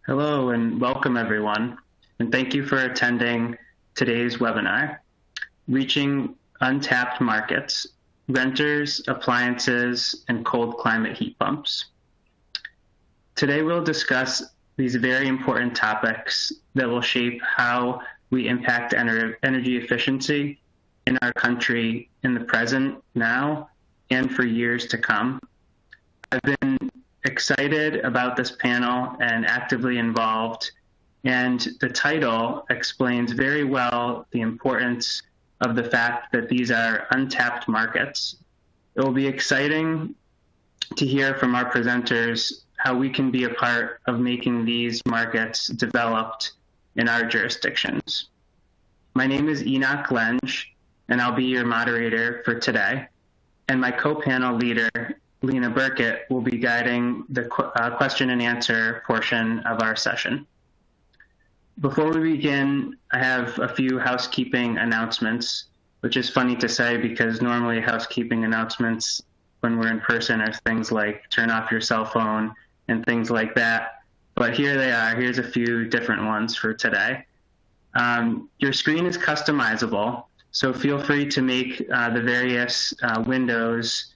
Hello and welcome everyone, and thank you for attending today's webinar, Reaching Untapped Markets, Renters, Appliances, and Cold Climate Heat Pumps. Today we'll discuss these very important topics that will shape how we impact energy efficiency in our country in the present, now, and for years to come. I've been excited about this panel and actively involved, and the title explains very well the importance of the fact that these are untapped markets. It will be exciting to hear from our presenters how we can be a part of making these markets developed in our jurisdictions. My name is Enoch Lenge, and I'll be your moderator for today, and my co-panel leader, Lena Burkett, will be guiding the question and answer portion of our session. Before we begin, I have a few housekeeping announcements, which is funny to say because normally housekeeping announcements when we're in person are things like turn off your cell phone and things like that. But here they are. Here's a few different ones for today. Your screen is customizable, so feel free to make the various windows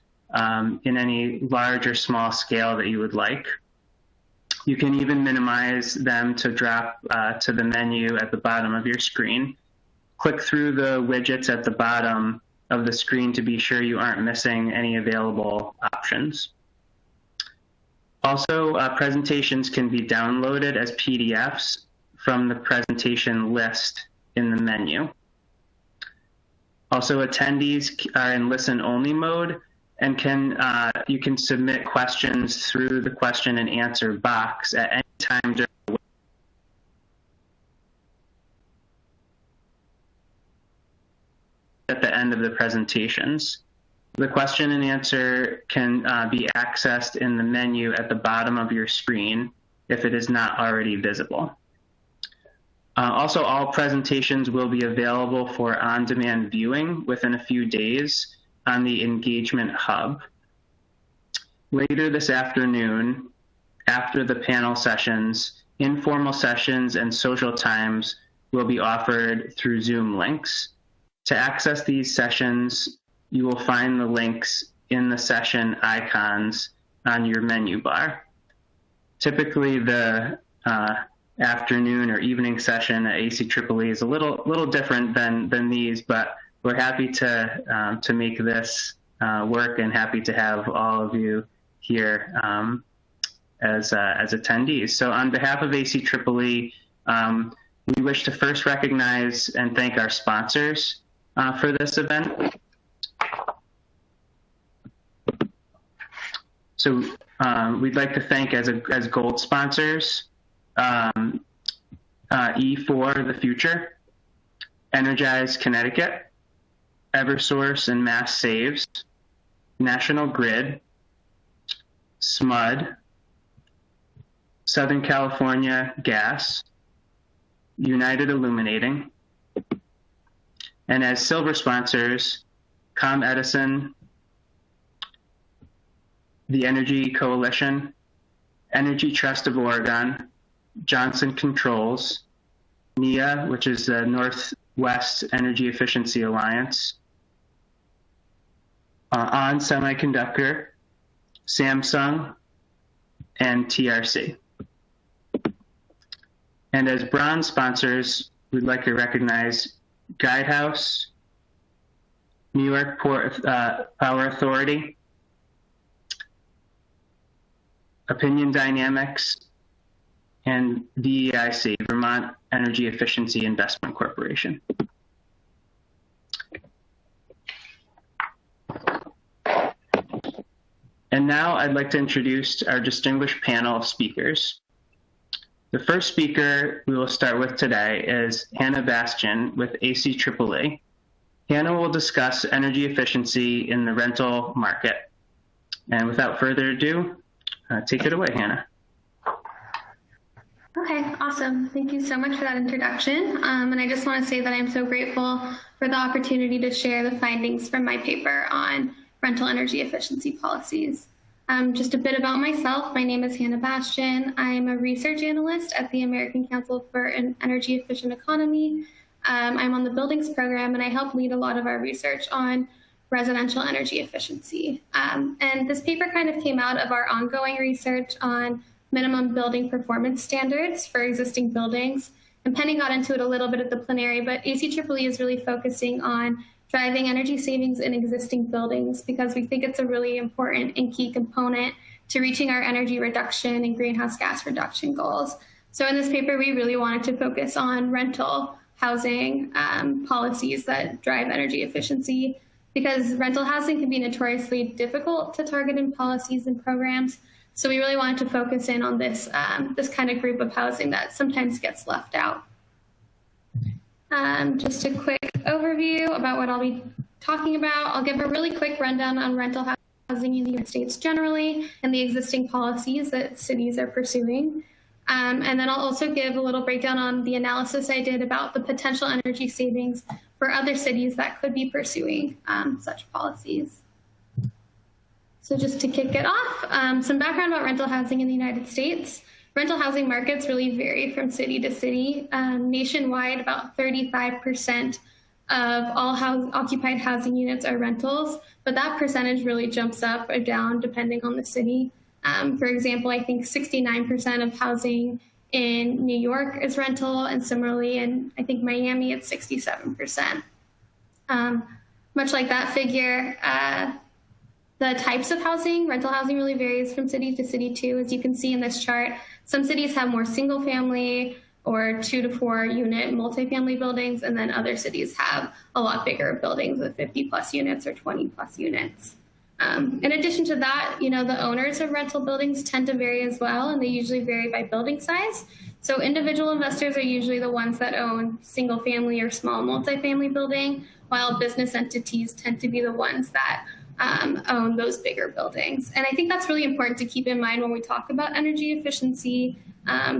in any large or small scale that you would like. You can even minimize them to drop to the menu at the bottom of your screen. Click through the widgets at the bottom of the screen to be sure you aren't missing any available options. Also, presentations can be downloaded as PDFs from the presentation list in the menu. Also, attendees are in listen-only mode, and you can submit questions through the question and answer box at any time during the at the end of the presentations. The question and answer can be accessed in the menu at the bottom of your screen if it is not already visible. Also, all presentations will be available for on-demand viewing within a few days on the Engagement Hub. Later this afternoon, after the panel sessions, informal sessions and social times will be offered through Zoom links. To access these sessions, you will find the links in the session icons on your menu bar. Typically, the afternoon or evening session at ACEEE is a little different than these, but we're happy to make this work and happy to have all of you here as attendees. So on behalf of ACEEE, we wish to first recognize and thank our sponsors for this event. So we'd like to thank as gold sponsors, E4 the Future, Energize Connecticut, Eversource and Mass Saves, National Grid, SMUD, Southern California Gas, United Illuminating, and as silver sponsors, ComEdison, the Energy Coalition, Energy Trust of Oregon, Johnson Controls, NEA, which is the Northwest Energy Efficiency Alliance, On Semiconductor, Samsung, and TRC. And as bronze sponsors, we'd like to recognize Guidehouse, New York Power Authority, Opinion Dynamics, and VEIC, Vermont Energy Efficiency Investment Corporation. And now I'd like to introduce our distinguished panel of speakers. The first speaker we will start with today is Hannah Bastian with ACEEE. Hannah will discuss energy efficiency in the rental market. And without further ado, take it away, Hannah. Okay, awesome. Thank you so much for that introduction. And I just want to say that I'm so grateful for the opportunity to share the findings from my paper on rental energy efficiency policies. Just a bit about myself. My name is Hannah Bastian. I'm a research analyst at the American Council for an Energy Efficient Economy. I'm on the buildings program, and I help lead a lot of our research on residential energy efficiency. And this paper kind of came out of our ongoing research on minimum building performance standards for existing buildings. And Penny got into it a little bit at the plenary, but ACEEE is really focusing on driving energy savings in existing buildings because we think it's a really important and key component to reaching our energy reduction and greenhouse gas reduction goals. So in this paper, we really wanted to focus on rental housing policies that drive energy efficiency, because rental housing can be notoriously difficult to target in policies and programs. So we really wanted to focus in on this, this kind of group of housing that sometimes gets left out. Just a quick overview about what I'll be talking about. I'll give a really quick rundown on rental housing in the United States generally and the existing policies that cities are pursuing. And then I'll also give a little breakdown on the analysis I did about the potential energy savings for other cities that could be pursuing such policies. So just to kick it off, some background about rental housing in the United States. Rental housing markets really vary from city to city. Nationwide, about 35% of all occupied housing units are rentals, but that percentage really jumps up or down depending on the city. For example, I think 69% of housing in New York is rental, and similarly in, I think, Miami, it's 67%. Much like that figure, the types of housing, rental housing really varies from city to city too. As you can see in this chart, some cities have more single family or 2 to 4 unit multifamily buildings, and then other cities have a lot bigger buildings with 50 plus units or 20 plus units. In addition to that, the owners of rental buildings tend to vary as well, and they usually vary by building size. So individual investors are usually the ones that own single family or small multifamily building, while business entities tend to be the ones that own those bigger buildings. And I think that's really important to keep in mind when we talk about energy efficiency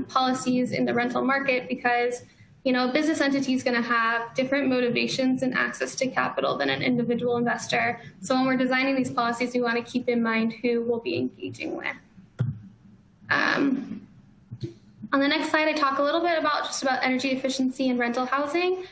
policies in the rental market, because a business entity is going to have different motivations and access to capital than an individual investor. So when we're designing these policies, we want to keep in mind who we'll be engaging with. On the next slide, I talk a little bit about energy efficiency in rental housing.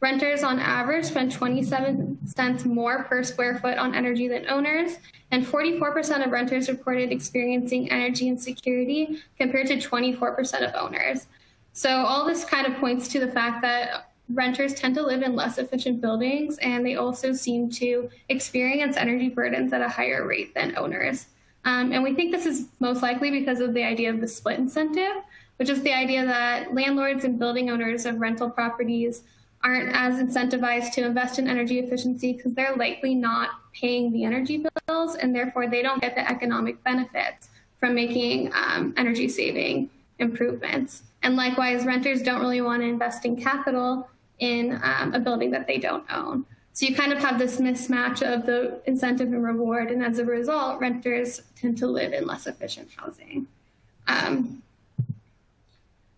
Renters on average spend 27 cents more per square foot on energy than owners, and 44% of renters reported experiencing energy insecurity compared to 24% of owners. So all this kind of points to the fact that renters tend to live in less efficient buildings, and they also seem to experience energy burdens at a higher rate than owners. And we think this is most likely because of the idea of the split incentive, which is the idea that landlords and building owners of rental properties aren't as incentivized to invest in energy efficiency because they're likely not paying the energy bills, and therefore they don't get the economic benefits from making energy saving improvements. And likewise, renters don't really want to invest in capital in a building that they don't own. So you kind of have this mismatch of the incentive and reward, and as a result, renters tend to live in less efficient housing.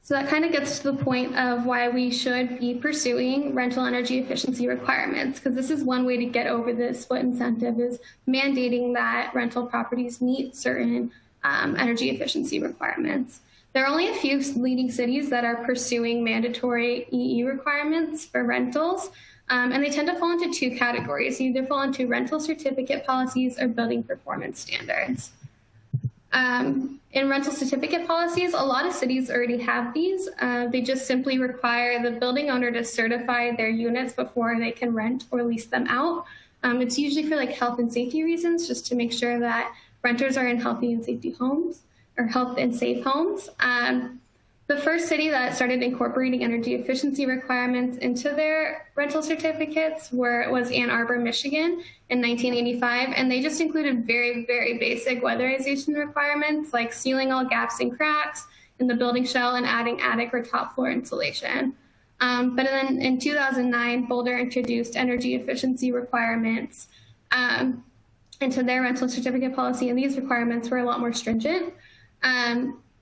So that kind of gets to the point of why we should be pursuing rental energy efficiency requirements, because this is one way to get over this split incentive, is mandating that rental properties meet certain energy efficiency requirements. There are only a few leading cities that are pursuing mandatory EE requirements for rentals, and they tend to fall into 2 categories. You either fall into rental certificate policies or building performance standards. In rental certificate policies, a lot of cities already have these. They just simply require the building owner to certify their units before they can rent or lease them out. It's usually for health and safety reasons, just to make sure that renters are in healthy and safety homes, or health and safe homes. The first city that started incorporating energy efficiency requirements into their rental certificates was Ann Arbor, Michigan in 1985. And they just included very, very basic weatherization requirements, like sealing all gaps and cracks in the building shell and adding attic or top floor insulation. But then in 2009, Boulder introduced energy efficiency requirements into their rental certificate policy, and these requirements were a lot more stringent.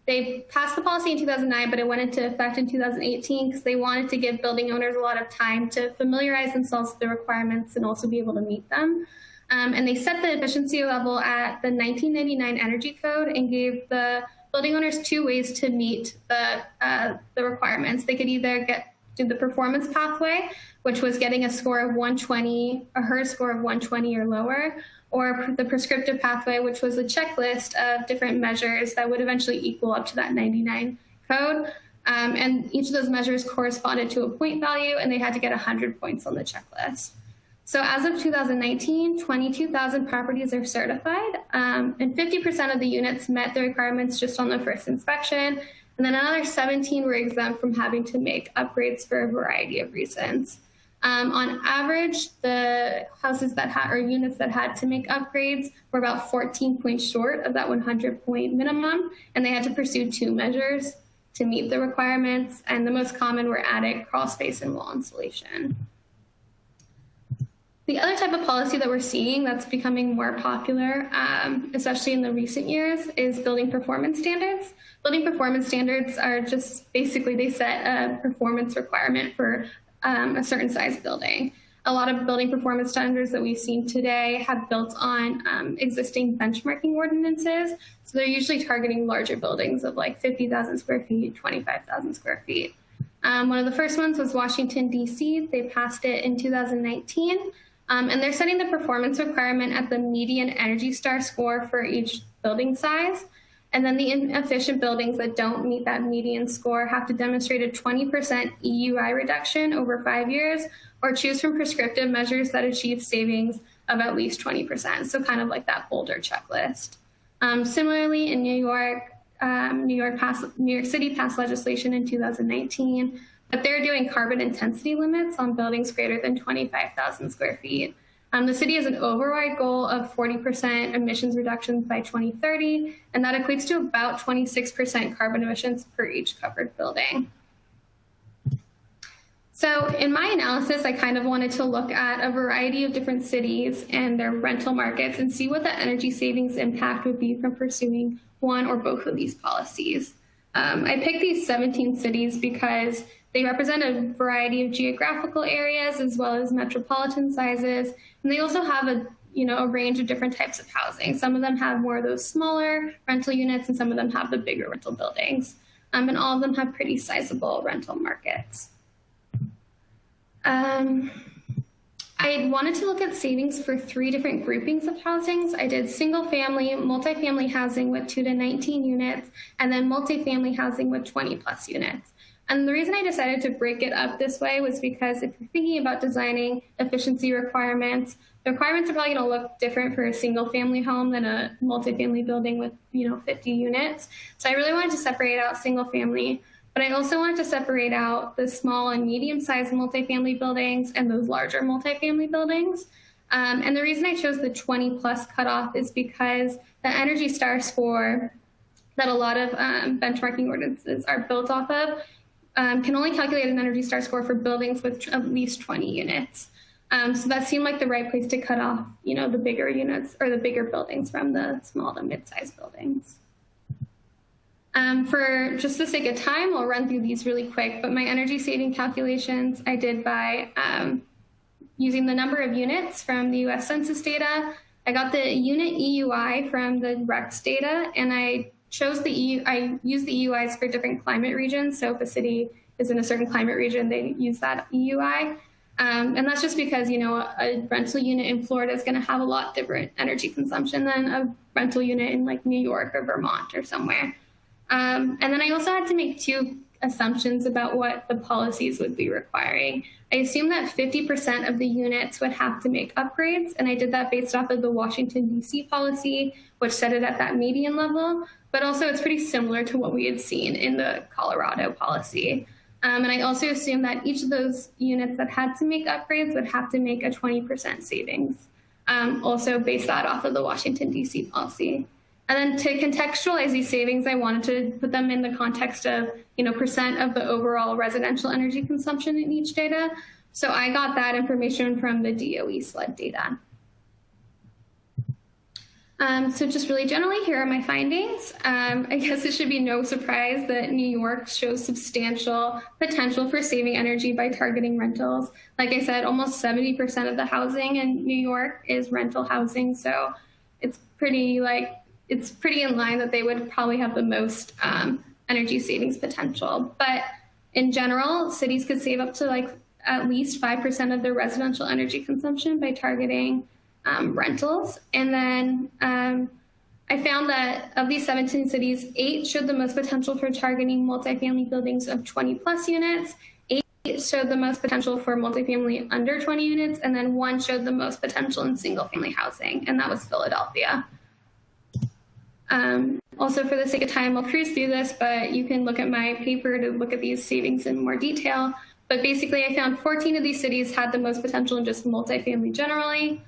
They passed the policy in 2009, but it went into effect in 2018 because they wanted to give building owners a lot of time to familiarize themselves with the requirements and also be able to meet them. And they set the efficiency level at the 1999 Energy Code and gave the building owners 2 ways to meet the requirements. They could either do the performance pathway, which was getting a score of 120, a HERS score of 120 or lower, or the prescriptive pathway, which was a checklist of different measures that would eventually equal up to that 99 code. And each of those measures corresponded to a point value, and they had to get 100 points on the checklist. So as of 2019, 22,000 properties are certified, and 50% of the units met the requirements just on the first inspection, and then another 17 were exempt from having to make upgrades for a variety of reasons. On average, the houses that had, or units that had to make upgrades were about 14 points short of that 100-point minimum, and they had to pursue 2 measures to meet the requirements, and the most common were attic, crawl space, and wall insulation. The other type of policy that we're seeing that's becoming more popular, especially in the recent years, is building performance standards. Building performance standards are just basically, they set a performance requirement for a certain size building. A lot of building performance standards that we've seen today have built on existing benchmarking ordinances. So they're usually targeting larger buildings of like 50,000 square feet, 25,000 square feet. One of the first ones was Washington, D.C. They passed it in 2019. And they're setting the performance requirement at the median Energy Star score for each building size. And then the inefficient buildings that don't meet that median score have to demonstrate a 20% EUI reduction over 5 years, or choose from prescriptive measures that achieve savings of at least 20%. So kind of like that Boulder checklist. Similarly, in New York City passed legislation in 2019, but they're doing carbon intensity limits on buildings greater than 25,000 square feet. The city has an override goal of 40% emissions reductions by 2030, and that equates to about 26% carbon emissions per each covered building. So in my analysis, I kind of wanted to look at a variety of different cities and their rental markets and see what the energy savings impact would be from pursuing one or both of these policies. I picked these 17 cities because they represent a variety of geographical areas as well as metropolitan sizes, and they also have a range of different types of housing. Some of them have more of those smaller rental units, and some of them have the bigger rental buildings, and all of them have pretty sizable rental markets. I wanted to look at savings for 3 different groupings of housings. I did single-family, multifamily housing with 2 to 19 units, and then multifamily housing with 20 plus units. And the reason I decided to break it up this way was because if you're thinking about designing efficiency requirements, the requirements are probably going to look different for a single family home than a multifamily building with 50 units. So I really wanted to separate out single family, but I also wanted to separate out the small and medium-sized multifamily buildings and those larger multifamily buildings. And the reason I chose the 20 plus cutoff is because the Energy Star score that a lot of benchmarking ordinances are built off of can only calculate an Energy Star score for buildings with at least 20 units. So that seemed like the right place to cut off, the bigger units or the bigger buildings from the small to mid-sized buildings. For just the sake of time, I'll run through these really quick, but my energy saving calculations I did by using the number of units from the US Census data. I got the unit EUI from the REX data, and I used the EUIs for different climate regions. So if a city is in a certain climate region, they use that EUI. And that's just because, a rental unit in Florida is going to have a lot different energy consumption than a rental unit in like New York or Vermont or somewhere. And then I also had to make 2 assumptions about what the policies would be requiring. I assumed that 50% of the units would have to make upgrades, and I did that based off of the Washington, D.C. policy, which set it at that median level, but also it's pretty similar to what we had seen in the Colorado policy. And I also assumed that each of those units that had to make upgrades would have to make a 20% savings, also based that off of the Washington, D.C. policy. And then to contextualize these savings, I wanted to put them in the context of, percent of the overall residential energy consumption in each data. So I got that information from the DOE SLED data. So just really generally, here are my findings. I guess it should be no surprise that New York shows substantial potential for saving energy by targeting rentals. Like I said, almost 70% of the housing in New York is rental housing. So it's pretty in line that they would probably have the most energy savings potential. But in general, cities could save up to at least 5% of their residential energy consumption by targeting rentals. And then I found that of these 17 cities, 8 showed the most potential for targeting multifamily buildings of 20 plus units, 8 showed the most potential for multifamily under 20 units, and then 1 showed the most potential in single family housing, and that was Philadelphia. Also, for the sake of time, I'll cruise through this, but you can look at my paper to look at these savings in more detail. But basically, I found 14 of these cities had the most potential in just multifamily generally.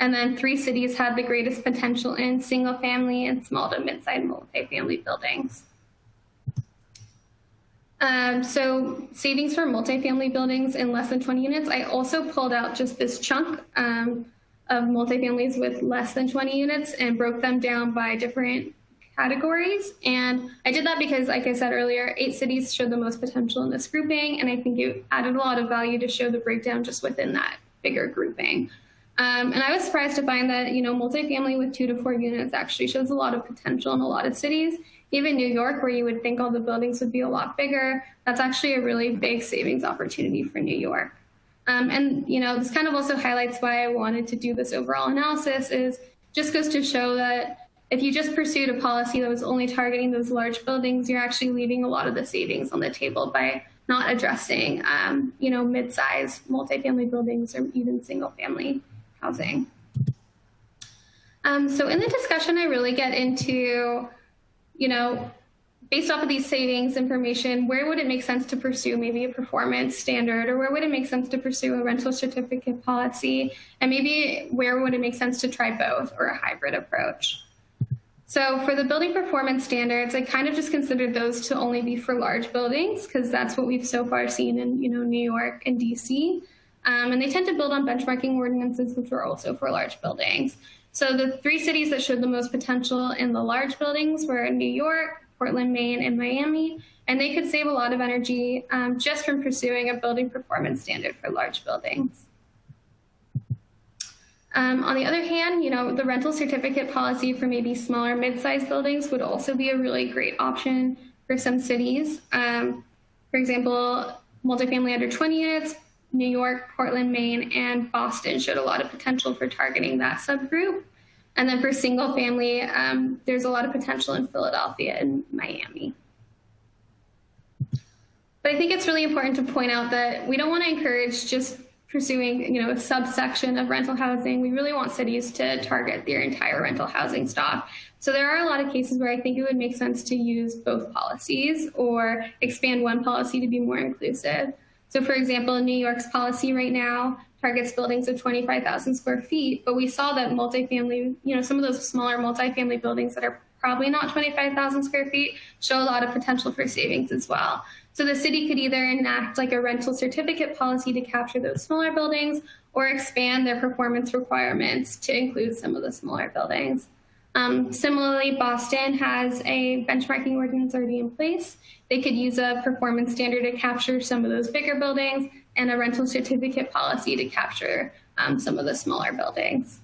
And then 3 cities had the greatest potential in single family and small to mid-sized multifamily buildings. So savings for multifamily buildings in less than 20 units. I also pulled out just this chunk of multifamilies with less than 20 units and broke them down by different categories. And I did that because, like I said earlier, 8 cities showed the most potential in this grouping. And I think it added a lot of value to show the breakdown just within that bigger grouping. And I was surprised to find that, multifamily with 2 to 4 units actually shows a lot of potential in a lot of cities. Even New York, where you would think all the buildings would be a lot bigger, that's actually a really big savings opportunity for New York. And this kind of also highlights why I wanted to do this overall analysis, is just goes to show that if you just pursued a policy that was only targeting those large buildings, you're actually leaving a lot of the savings on the table by not addressing, mid-sized multifamily buildings or even single-family housing. So in the discussion, I really get into, based off of these savings information, where would it make sense to pursue maybe a performance standard, or where would it make sense to pursue a rental certificate policy, and maybe where would it make sense to try both or a hybrid approach? So for the building performance standards, I kind of just considered those to only be for large buildings, because that's what we've so far seen in New York and DC. And they tend to build on benchmarking ordinances, which are also for large buildings. So the 3 cities that showed the most potential in the large buildings were New York, Portland, Maine, and Miami. And they could save a lot of energy just from pursuing a building performance standard for large buildings. On the other hand, the rental certificate policy for maybe smaller mid-sized buildings would also be a really great option for some cities. For example, multifamily under 20 units, New York, Portland, Maine, and Boston showed a lot of potential for targeting that subgroup. And then for single family, there's a lot of potential in Philadelphia and Miami. But I think it's really important to point out that we don't want to encourage just pursuing, a subsection of rental housing. We really want cities to target their entire rental housing stock. So there are a lot of cases where I think it would make sense to use both policies or expand one policy to be more inclusive. So for example, New York's policy right now targets buildings of 25,000 square feet, but we saw that multifamily, some of those smaller multifamily buildings that are probably not 25,000 square feet show a lot of potential for savings as well. So the city could either enact a rental certificate policy to capture those smaller buildings, or expand their performance requirements to include some of the smaller buildings. Similarly, Boston has a benchmarking ordinance already in place. They could use a performance standard to capture some of those bigger buildings, and a rental certificate policy to capture some of the smaller buildings.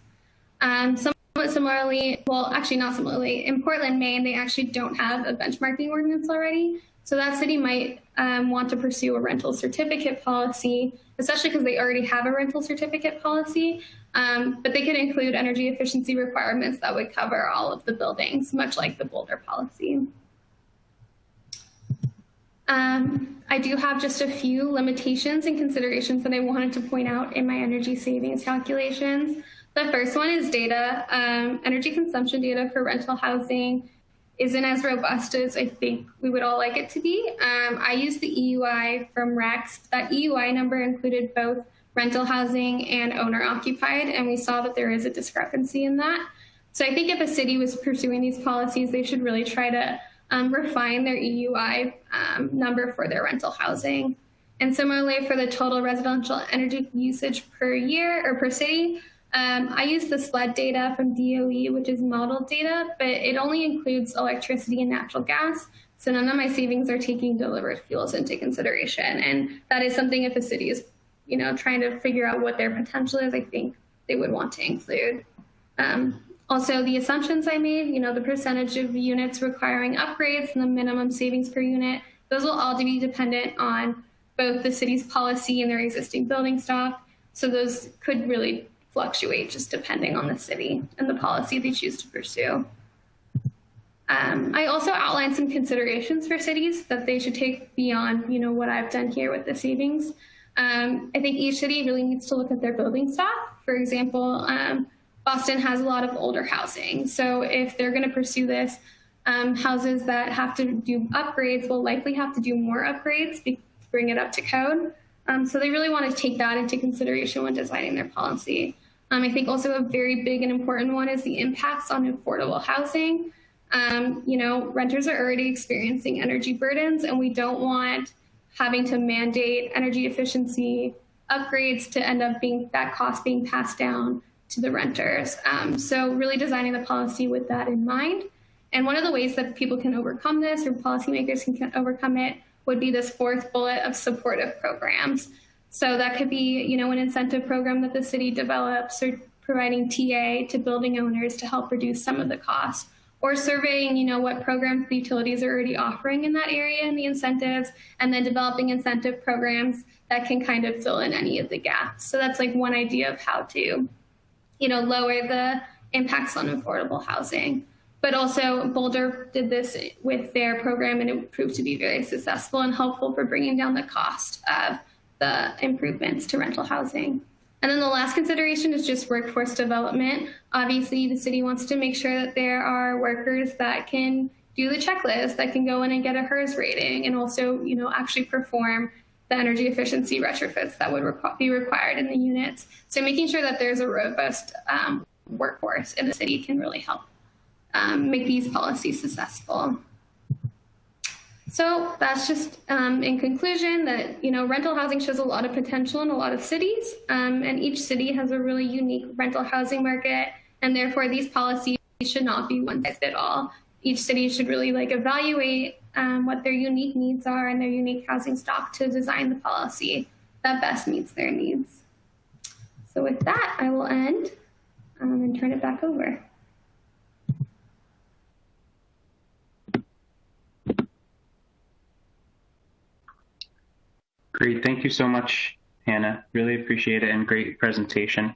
Somewhat similarly, well, actually not similarly, in Portland, Maine, they actually don't have a benchmarking ordinance already. So that city might want to pursue a rental certificate policy, especially because they already have a rental certificate policy, but they could include energy efficiency requirements that would cover all of the buildings, much like the Boulder policy. I do have just a few limitations and considerations that I wanted to point out in my energy savings calculations. The first one is data. Energy consumption data for rental housing isn't as robust as I think we would all like it to be. I used the EUI from REX. That EUI number included both rental housing and owner occupied, and we saw that there is a discrepancy in that. So I think if a city was pursuing these policies, they should really try to refine their EUI number for their rental housing. And similarly, for the total residential energy usage per year or per city, I use the SLED data from DOE, which is modeled data, but it only includes electricity and natural gas. So none of my savings are taking delivered fuels into consideration. And that is something if a city is, trying to figure out what their potential is, I think they would want to include. Also, the assumptions I made, the percentage of units requiring upgrades and the minimum savings per unit, those will all be dependent on both the city's policy and their existing building stock. So those could really fluctuate just depending on the city and the policy they choose to pursue. I also outlined some considerations for cities that they should take beyond, what I've done here with the savings. I think each city really needs to look at their building stock. For example, Boston has a lot of older housing. So if they're going to pursue this, houses that have to do upgrades will likely have to do more upgrades to bring it up to code. So they really want to take that into consideration when designing their policy. I think also a very big and important one is the impacts on affordable housing. Renters are already experiencing energy burdens, and we don't want having to mandate energy efficiency upgrades to end up being that cost being passed down to the renters. So really designing the policy with that in mind. And one of the ways that people can overcome this, or policymakers can overcome it, would be this fourth bullet of supportive programs. So that could be, an incentive program that the city develops, or providing TA to building owners to help reduce some of the costs, or surveying, what programs the utilities are already offering in that area and the incentives, and then developing incentive programs that can kind of fill in any of the gaps. So that's like one idea of how to, lower the impacts on affordable housing. But also Boulder did this with their program, and it proved to be very successful and helpful for bringing down the cost of the improvements to rental housing. And then the last consideration is just workforce development. Obviously, the city wants to make sure that there are workers that can do the checklist, that can go in and get a HERS rating, and also, actually perform the energy efficiency retrofits that would be required in the units. So making sure that there's a robust workforce in the city can really help make these policies successful. So that's just in conclusion that, rental housing shows a lot of potential in a lot of cities, and each city has a really unique rental housing market, and therefore these policies should not be one size fits all. Each city should really evaluate what their unique needs are and their unique housing stock to design the policy that best meets their needs. So with that, I will end and turn it back over. Great. Thank you so much, Hannah. Really appreciate it, and great presentation.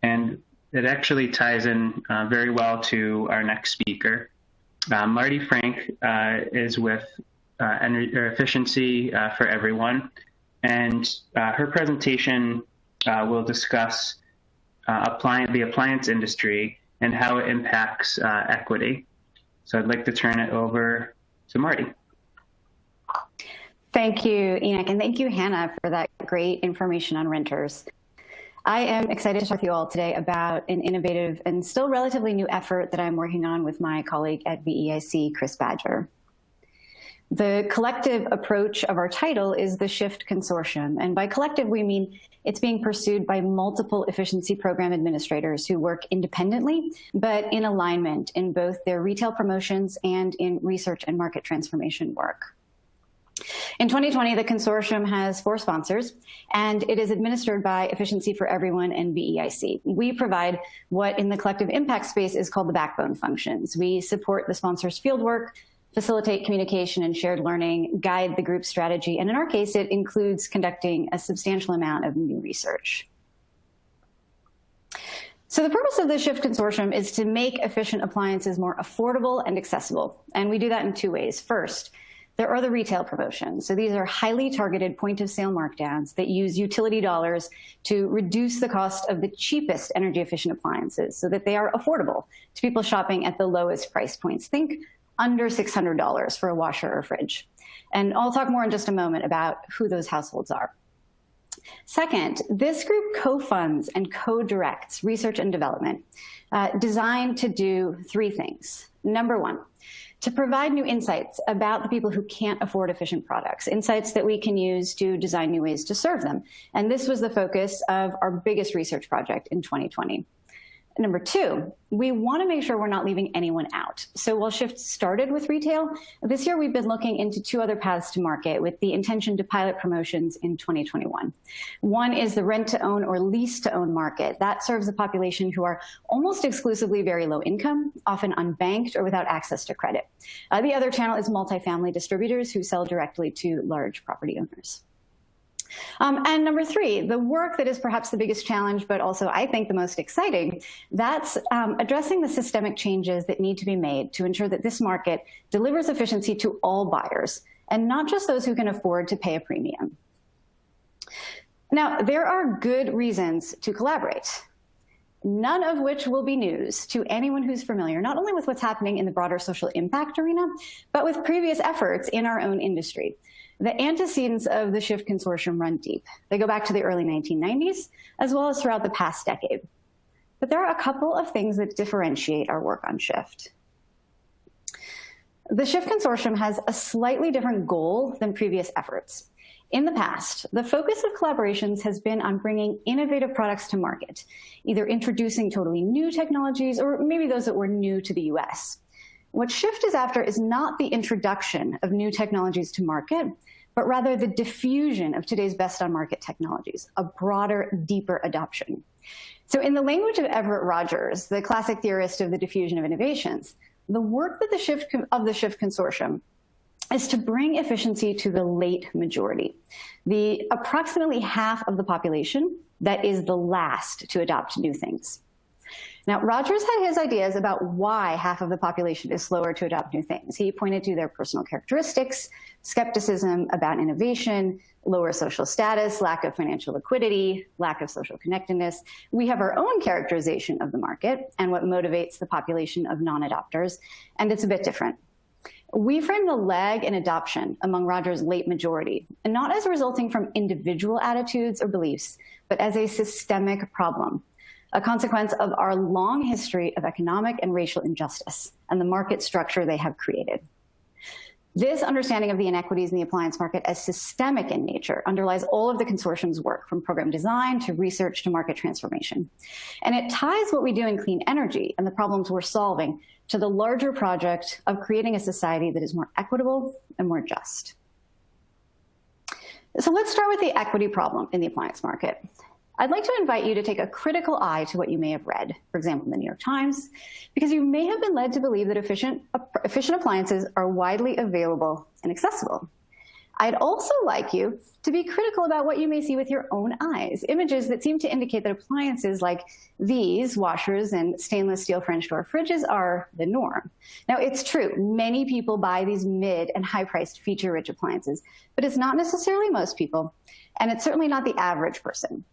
And it actually ties in very well to our next speaker. Marty Frank is with Energy Efficiency for Everyone, and her presentation will discuss the appliance industry and how it impacts equity. So I'd like to turn it over to Marty. Thank you, Enoch, and thank you, Hannah, for that great information on renters. I am excited to talk to you all today about an innovative and still relatively new effort that I'm working on with my colleague at VEIC, Chris Badger. The collective approach of our title is the SHIFT Consortium, and by collective we mean it's being pursued by multiple efficiency program administrators who work independently, but in alignment in both their retail promotions and in research and market transformation work. In 2020, the consortium has 4 sponsors, and it is administered by Efficiency for Everyone and VEIC. We provide what in the collective impact space is called the backbone functions. We support the sponsors' fieldwork, facilitate communication and shared learning, guide the group strategy, and in our case, it includes conducting a substantial amount of new research. So the purpose of the SHIFT Consortium is to make efficient appliances more affordable and accessible, and we do that in 2 ways. First, there are the retail promotions. So these are highly targeted point-of-sale markdowns that use utility dollars to reduce the cost of the cheapest energy-efficient appliances so that they are affordable to people shopping at the lowest price points. Think under $600 for a washer or fridge. And I'll talk more in just a moment about who those households are. Second, this group co-funds and co-directs research and development designed to do three things. Number one, to provide new insights about the people who can't afford efficient products, insights that we can use to design new ways to serve them. And this was the focus of our biggest research project in 2020. Number two, we want to make sure we're not leaving anyone out. So while Shift started with retail, this year we've been looking into two other paths to market with the intention to pilot promotions in 2021. One is the rent-to-own or lease-to-own market. That serves a population who are almost exclusively very low income, often unbanked or without access to credit. The other channel is multifamily distributors who sell directly to large property owners. And number three, the work that is perhaps the biggest challenge, but also I think the most exciting, that's addressing the systemic changes that need to be made to ensure that this market delivers efficiency to all buyers, and not just those who can afford to pay a premium. Now, there are good reasons to collaborate, none of which will be news to anyone who's familiar, not only with what's happening in the broader social impact arena, but with previous efforts in our own industry. The antecedents of the Shift Consortium run deep. They go back to the early 1990s, as well as throughout the past decade. But there are a couple of things that differentiate our work on Shift. The Shift Consortium has a slightly different goal than previous efforts. In the past, the focus of collaborations has been on bringing innovative products to market, either introducing totally new technologies or maybe those that were new to the US. What Shift is after is not the introduction of new technologies to market, but rather the diffusion of today's best on market technologies, a broader, deeper adoption. So in the language of Everett Rogers, the classic theorist of the diffusion of innovations, the work that the Shift Consortium is to bring efficiency to the late majority, the approximately half of the population that is the last to adopt new things. Now, Rogers had his ideas about why half of the population is slower to adopt new things. He pointed to their personal characteristics, skepticism about innovation, lower social status, lack of financial liquidity, lack of social connectedness. We have our own characterization of the market and what motivates the population of non-adopters, and it's a bit different. We frame the lag in adoption among Rogers' late majority, and not as resulting from individual attitudes or beliefs, but as a systemic problem, a consequence of our long history of economic and racial injustice and the market structure they have created. This understanding of the inequities in the appliance market as systemic in nature underlies all of the consortium's work, from program design to research to market transformation. And it ties what we do in clean energy and the problems we're solving to the larger project of creating a society that is more equitable and more just. So let's start with the equity problem in the appliance market. I'd like to invite you to take a critical eye to what you may have read, for example, in the New York Times, because you may have been led to believe that efficient appliances are widely available and accessible. I'd also like you to be critical about what you may see with your own eyes, images that seem to indicate that appliances like these washers and stainless steel French door fridges are the norm. Now, it's true, many people buy these mid and high-priced feature-rich appliances, but it's not necessarily most people, and it's certainly not the average person.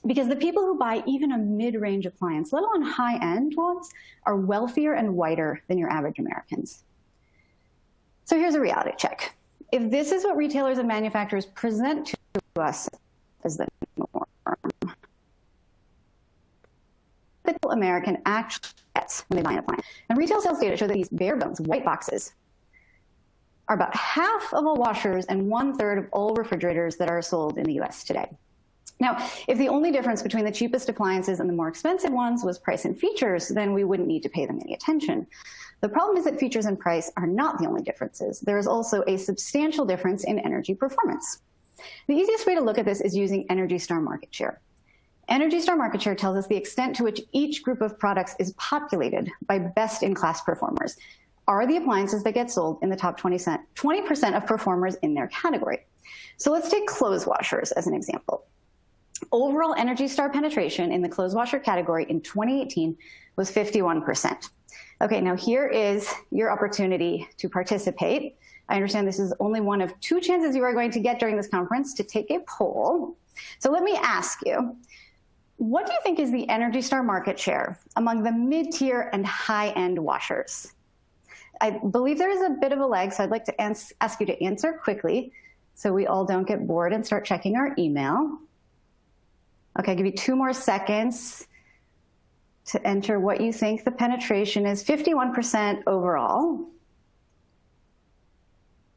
Because the people who buy even a mid-range appliance, let alone high-end ones, are wealthier and whiter than your average Americans. So here's a reality check. If this is what retailers and manufacturers present to us as the norm, the American actually gets when they buy an appliance. And retail sales data show that these bare bones white boxes are about half of all washers and 1/3 of all refrigerators that are sold in the US today. Now, if the only difference between the cheapest appliances and the more expensive ones was price and features, then we wouldn't need to pay them any attention. The problem is that features and price are not the only differences. There is also a substantial difference in energy performance. The easiest way to look at this is using Energy Star market share. Energy Star market share tells us the extent to which each group of products is populated by best-in-class performers. Are the appliances that get sold in the top 20% of performers in their category? So let's take clothes washers as an example. Overall Energy Star penetration in the clothes washer category in 2018 was 51%. Okay, now here is your opportunity to participate. I understand this is only one of 2 chances you are going to get during this conference to take a poll. So let me ask you, what do you think is the Energy Star market share among the mid-tier and high-end washers? I believe there is a bit of a lag, so I'd like to ask you to answer quickly so we all don't get bored and start checking our email. Okay, I'll give you 2 more seconds to enter what you think the penetration is. 51% overall.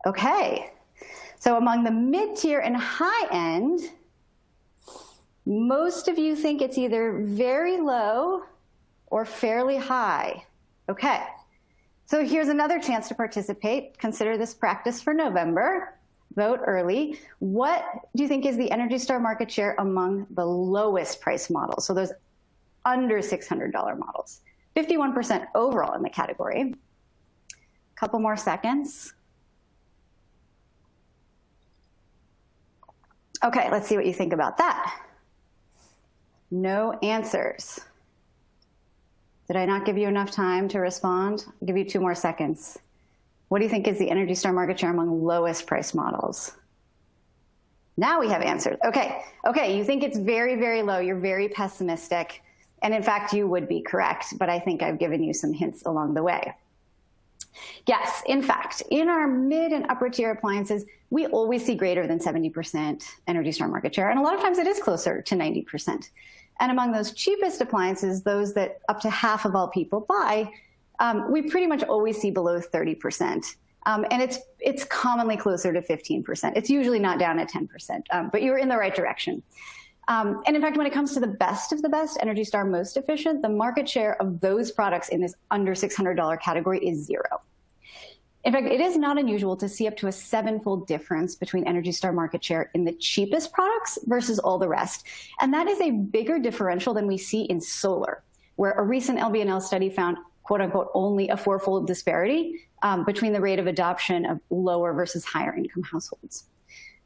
Okay, so among the mid-tier and high-end, most of you think it's either very low or fairly high. Okay, so here's another chance to participate. Consider this practice for November. Vote early. What do you think is the Energy Star market share among the lowest price models? So those under $600 models. 51% overall in the category. Couple more seconds. Okay, let's see what you think about that. No answers. Did I not give you enough time to respond? I'll give you 2 more seconds. What do you think is the Energy Star market share among lowest price models? Now we have answers. Okay, you think it's very, very low. You're very pessimistic. And in fact, you would be correct, but I think I've given you some hints along the way. Yes, in fact, in our mid and upper tier appliances, we always see greater than 70% Energy Star market share. And a lot of times it is closer to 90%. And among those cheapest appliances, those that up to half of all people buy, we pretty much always see below 30%. And it's commonly closer to 15%. It's usually not down at 10%, but you're in the right direction. And in fact, when it comes to the best of the best, Energy Star most efficient, the market share of those products in this under $600 category is 0. In fact, it is not unusual to see up to a 7-fold difference between Energy Star market share in the cheapest products versus all the rest. And that is a bigger differential than we see in solar, where a recent LBNL study found, quote unquote, only a 4-fold disparity between the rate of adoption of lower versus higher income households.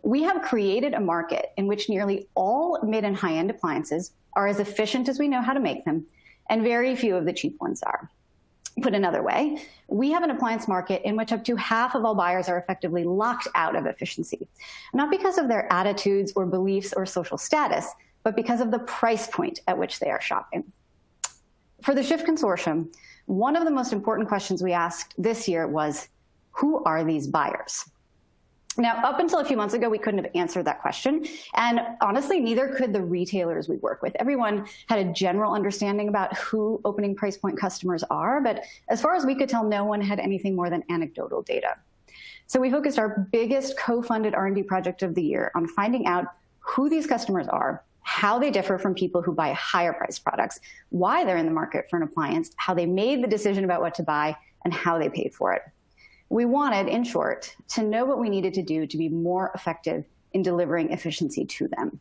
We have created a market in which nearly all mid and high-end appliances are as efficient as we know how to make them, and very few of the cheap ones are. Put another way, we have an appliance market in which up to half of all buyers are effectively locked out of efficiency, not because of their attitudes or beliefs or social status, but because of the price point at which they are shopping. For the Shift Consortium, one of the most important questions we asked this year was, who are these buyers? Now, up until a few months ago, we couldn't have answered that question. And honestly, neither could the retailers we work with. Everyone had a general understanding about who opening price point customers are, but as far as we could tell, no one had anything more than anecdotal data. So we focused our biggest co-funded R&D project of the year on finding out who these customers are, how they differ from people who buy higher priced products, why they're in the market for an appliance, how they made the decision about what to buy, and how they paid for it. We wanted, in short, to know what we needed to do to be more effective in delivering efficiency to them.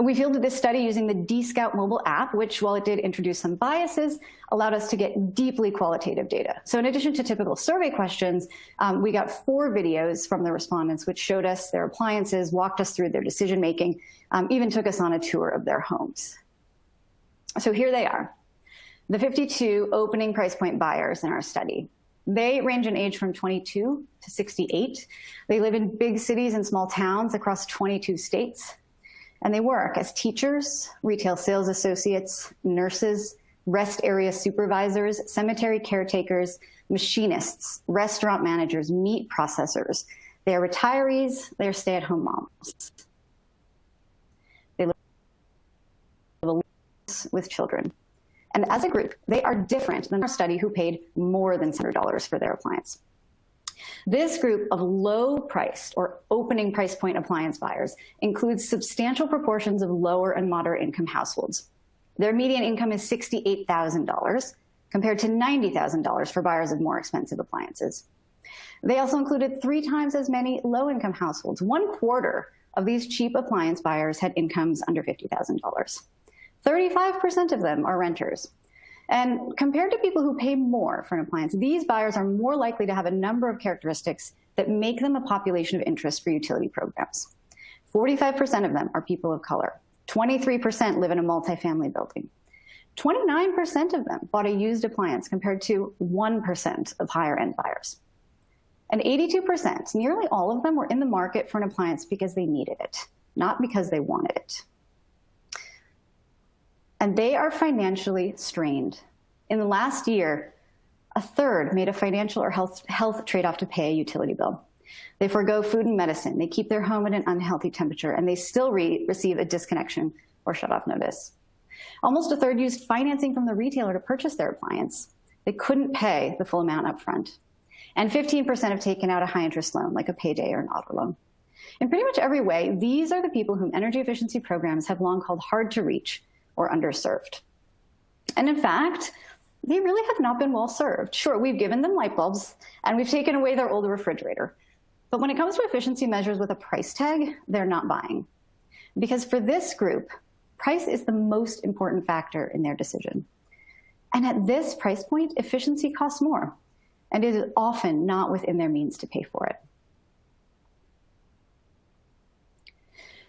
We fielded this study using the D-Scout mobile app, which, while it did introduce some biases, allowed us to get deeply qualitative data. So in addition to typical survey questions, we got 4 videos from the respondents, which showed us their appliances, walked us through their decision-making, even took us on a tour of their homes. So here they are. The 52 opening price point buyers in our study. They range in age from 22 to 68. They live in big cities and small towns across 22 states. And they work as teachers, retail sales associates, nurses, rest area supervisors, cemetery caretakers, machinists, restaurant managers, meat processors. They are retirees, they are stay-at-home moms. They live with children. And as a group, they are different than our study who paid more than $100 for their appliance. This group of low-priced or opening price point appliance buyers includes substantial proportions of lower and moderate income households. Their median income is $68,000 compared to $90,000 for buyers of more expensive appliances. They also included 3 times as many low-income households. 1/4 of these cheap appliance buyers had incomes under $50,000. 35% of them are renters. And compared to people who pay more for an appliance, these buyers are more likely to have a number of characteristics that make them a population of interest for utility programs. 45% of them are people of color. 23% live in a multifamily building. 29% of them bought a used appliance compared to 1% of higher end buyers. And 82%, nearly all of them, were in the market for an appliance because they needed it, not because they wanted it. And they are financially strained. In the last year, 1/3 made a financial or health trade-off to pay a utility bill. They forego food and medicine. They keep their home at an unhealthy temperature, and they still receive a disconnection or shut-off notice. Almost a third used financing from the retailer to purchase their appliance. They couldn't pay the full amount up front. And 15% have taken out a high-interest loan, like a payday or an auto loan. In pretty much every way, these are the people whom energy efficiency programs have long called hard to reach or underserved. And in fact, they really have not been well served. Sure, we've given them light bulbs, and we've taken away their old refrigerator. But when it comes to efficiency measures with a price tag, they're not buying. Because for this group, price is the most important factor in their decision. And at this price point, efficiency costs more, and it is often not within their means to pay for it.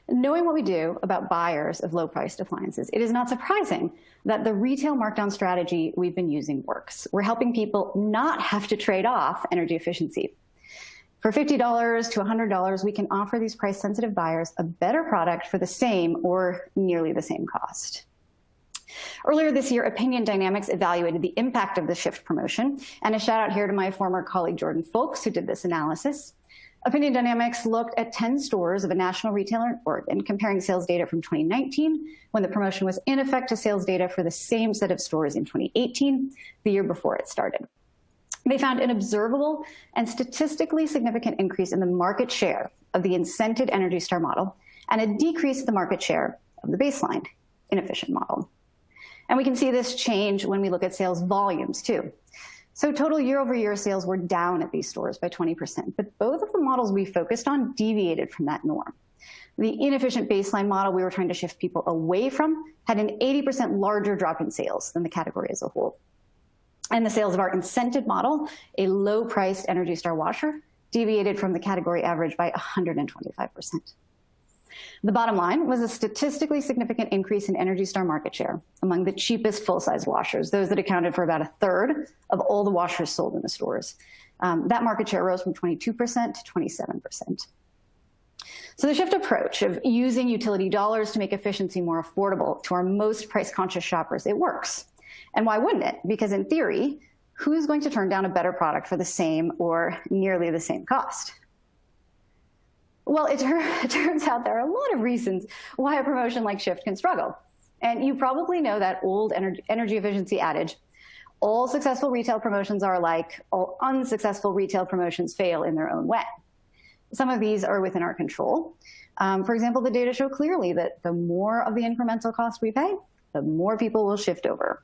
Knowing what we do about buyers of low-priced appliances, it is not surprising that the retail markdown strategy we've been using works. We're helping people not have to trade off energy efficiency. For $50 to $100, we can offer these price-sensitive buyers a better product for the same or nearly the same cost. Earlier this year, Opinion Dynamics evaluated the impact of the shift promotion, and a shout out here to my former colleague Jordan Folks, who did this analysis. Opinion Dynamics looked at 10 stores of a national retailer in Oregon, comparing sales data from 2019, when the promotion was in effect, to sales data for the same set of stores in 2018, the year before it started. They found an observable and statistically significant increase in the market share of the incented Energy Star model and a decrease in the market share of the baseline inefficient model. And we can see this change when we look at sales volumes too. So total year-over-year sales were down at these stores by 20%, but both of the models we focused on deviated from that norm. The inefficient baseline model we were trying to shift people away from had an 80% larger drop in sales than the category as a whole. And the sales of our incented model, a low-priced Energy Star washer, deviated from the category average by 125%. The bottom line was a statistically significant increase in Energy Star market share among the cheapest full-size washers, those that accounted for about a third of all the washers sold in the stores. That market share rose from 22% to 27%. So the shift approach of using utility dollars to make efficiency more affordable to our most price-conscious shoppers, it works. And why wouldn't it? Because in theory, who's going to turn down a better product for the same or nearly the same cost? Well, it turns out there are a lot of reasons why a promotion like Shift can struggle. And you probably know that old energy efficiency adage, all successful retail promotions are alike, all unsuccessful retail promotions fail in their own way. Some of these are within our control. For example, the data show clearly that the more of the incremental cost we pay, the more people will shift over.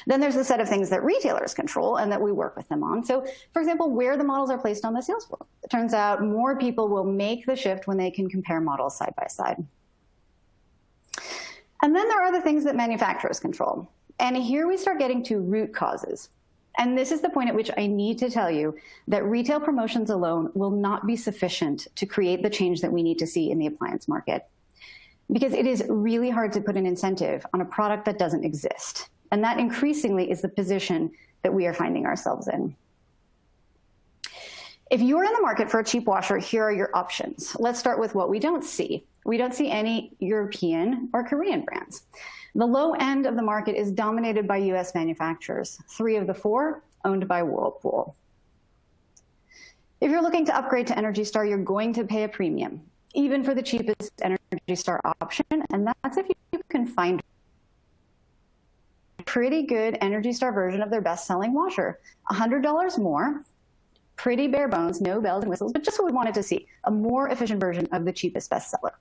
Then there's the set of things that retailers control and that we work with them on. So, for example, where the models are placed on the sales floor. It turns out more people will make the shift when they can compare models side by side. And then there are the things that manufacturers control. And here we start getting to root causes. And this is the point at which I need to tell you that retail promotions alone will not be sufficient to create the change that we need to see in the appliance market. Because it is really hard to put an incentive on a product that doesn't exist. And that increasingly is the position that we are finding ourselves in. If you're in the market for a cheap washer, here are your options. Let's start with what we don't see. We don't see any European or Korean brands. The low end of the market is dominated by US manufacturers, 3 of the 4 owned by Whirlpool. If you're looking to upgrade to Energy Star, you're going to pay a premium, even for the cheapest Energy Star option, and that's if you can find pretty good Energy Star version of their best-selling washer. $100 more, pretty bare bones, no bells and whistles, but just what we wanted to see, a more efficient version of the cheapest bestseller.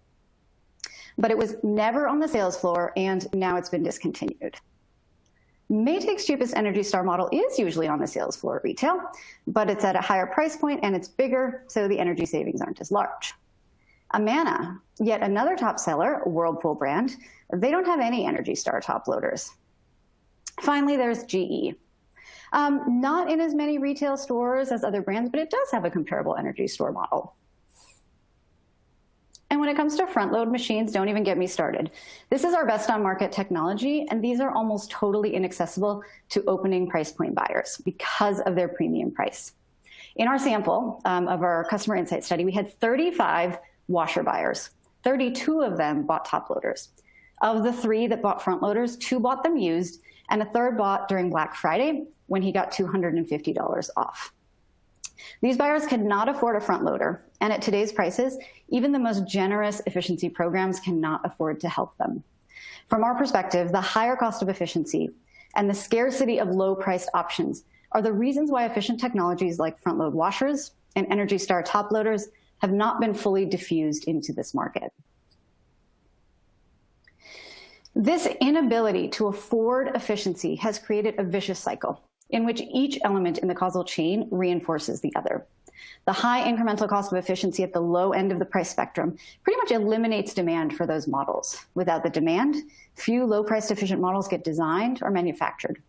But it was never on the sales floor, and now it's been discontinued. Maytake's cheapest Energy Star model is usually on the sales floor at retail, but it's at a higher price point and it's bigger, so the energy savings aren't as large. Amana, yet another top seller, a Whirlpool brand, they don't have any Energy Star top loaders. Finally, there's GE. Not in as many retail stores as other brands, but it does have a comparable Energy Store model. And when it comes to front-load machines, don't even get me started. This is our best on market technology, and these are almost totally inaccessible to opening price point buyers because of their premium price. In our sample of our customer insight study, we had 35 washer buyers. 32 of them bought top loaders. Of the 3 that bought front loaders, 2 bought them used, and a third bought during Black Friday when he got $250 off. These buyers cannot afford a front loader, and at today's prices, even the most generous efficiency programs cannot afford to help them. From our perspective, the higher cost of efficiency and the scarcity of low-priced options are the reasons why efficient technologies like front-load washers and Energy Star top loaders have not been fully diffused into this market. This inability to afford efficiency has created a vicious cycle in which each element in the causal chain reinforces the other. The high incremental cost of efficiency at the low end of the price spectrum pretty much eliminates demand for those models. Without the demand, few low-priced efficient models get designed or manufactured.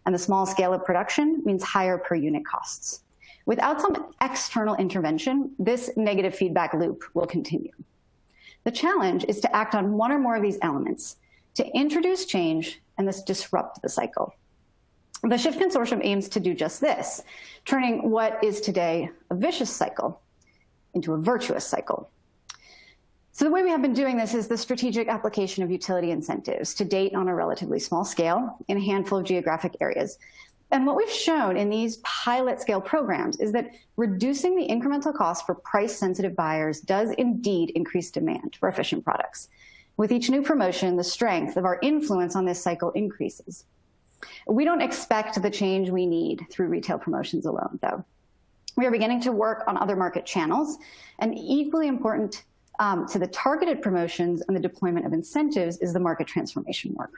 And the small scale of production means higher per unit costs. Without some external intervention, this negative feedback loop will continue. The challenge is to act on one or more of these elements to introduce change and thus disrupt the cycle. The SHIFT Consortium aims to do just this, turning what is today a vicious cycle into a virtuous cycle. So the way we have been doing this is the strategic application of utility incentives, to date on a relatively small scale in a handful of geographic areas. And what we've shown in these pilot scale programs is that reducing the incremental cost for price-sensitive buyers does indeed increase demand for efficient products. With each new promotion, the strength of our influence on this cycle increases. We don't expect the change we need through retail promotions alone, though. We are beginning to work on other market channels, and equally important to the targeted promotions and the deployment of incentives is the market transformation work.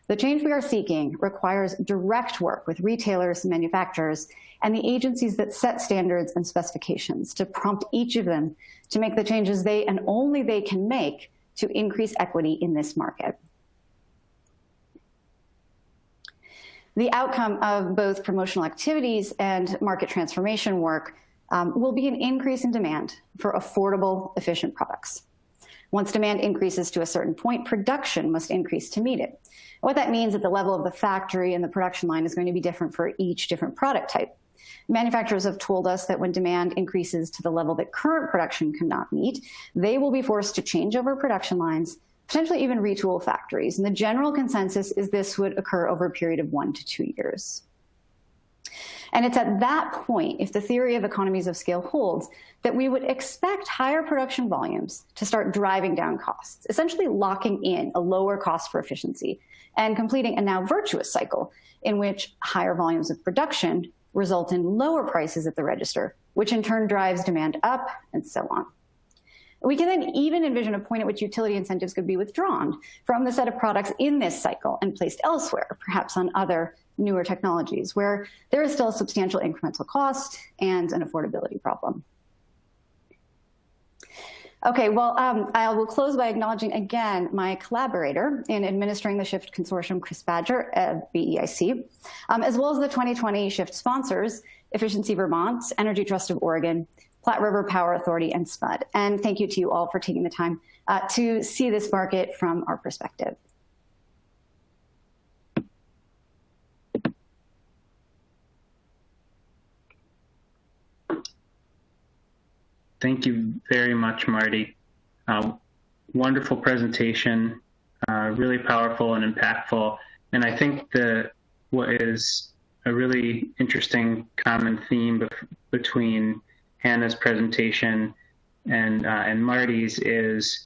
The change we are seeking requires direct work with retailers and manufacturers and the agencies that set standards and specifications to prompt each of them to make the changes they and only they can make to increase equity in this market. The outcome of both promotional activities and market transformation work will be an increase in demand for affordable, efficient products. Once demand increases to a certain point, production must increase to meet it. What that means at the level of the factory and the production line is going to be different for each different product type. Manufacturers have told us that when demand increases to the level that current production cannot meet, they will be forced to change over production lines, potentially even retool factories. And the general consensus is this would occur over a period of 1 to 2 years. And it's at that point, if the theory of economies of scale holds, that we would expect higher production volumes to start driving down costs, essentially locking in a lower cost for efficiency and completing a now virtuous cycle in which higher volumes of production result in lower prices at the register, which in turn drives demand up and so on. We can then even envision a point at which utility incentives could be withdrawn from the set of products in this cycle and placed elsewhere, perhaps on other newer technologies, where there is still a substantial incremental cost and an affordability problem. Okay, well, I will close by acknowledging again my collaborator in administering the SHIFT Consortium, Chris Badger at BEIC, as well as the 2020 SHIFT sponsors, Efficiency Vermont, Energy Trust of Oregon, Platte River Power Authority, and SPUD. And thank you to you all for taking the time to see this market from our perspective. Thank you very much, Marty. Wonderful presentation, really powerful and impactful. And I think what is a really interesting common theme between Hannah's presentation and Marty's is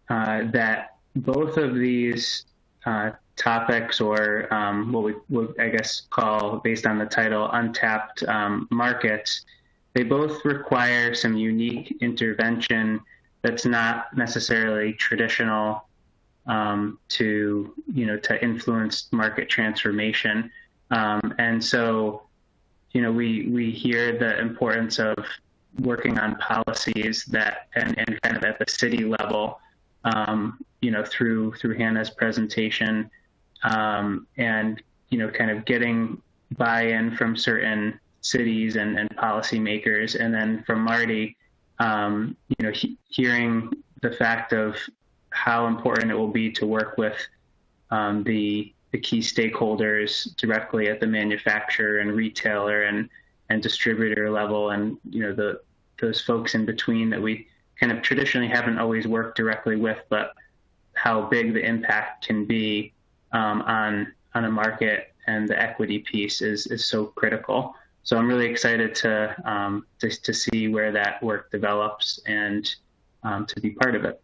that both of these topics, or what we would, I guess, call, based on the title, untapped markets, they both require some unique intervention that's not necessarily traditional to influence market transformation. And so, we hear the importance of working on policies that and kind of at the city level, through Hannah's presentation, and kind of getting buy-in from certain cities and policymakers, and then from Marty, hearing the fact of how important it will be to work with the key stakeholders directly at the manufacturer and retailer and distributor level, and those folks in between that we kind of traditionally haven't always worked directly with, but how big the impact can be on a market, and the equity piece is so critical. So I'm really excited to see where that work develops and to be part of it.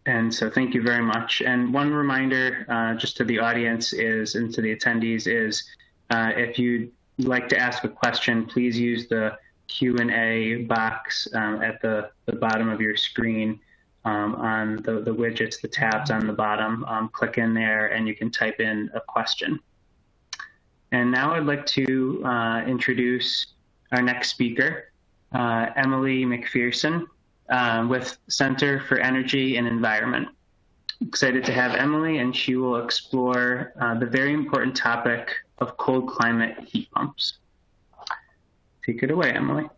And so thank you very much. And one reminder just to the audience is, and to the attendees is, if you'd like to ask a question, please use the Q&A box at the bottom of your screen on the widgets, the tabs on the bottom. Click in there and you can type in a question. And now I'd like to introduce our next speaker, Emily McPherson with Center for Energy and Environment. Excited to have Emily, and she will explore the very important topic of cold climate heat pumps. Take it away, Emily.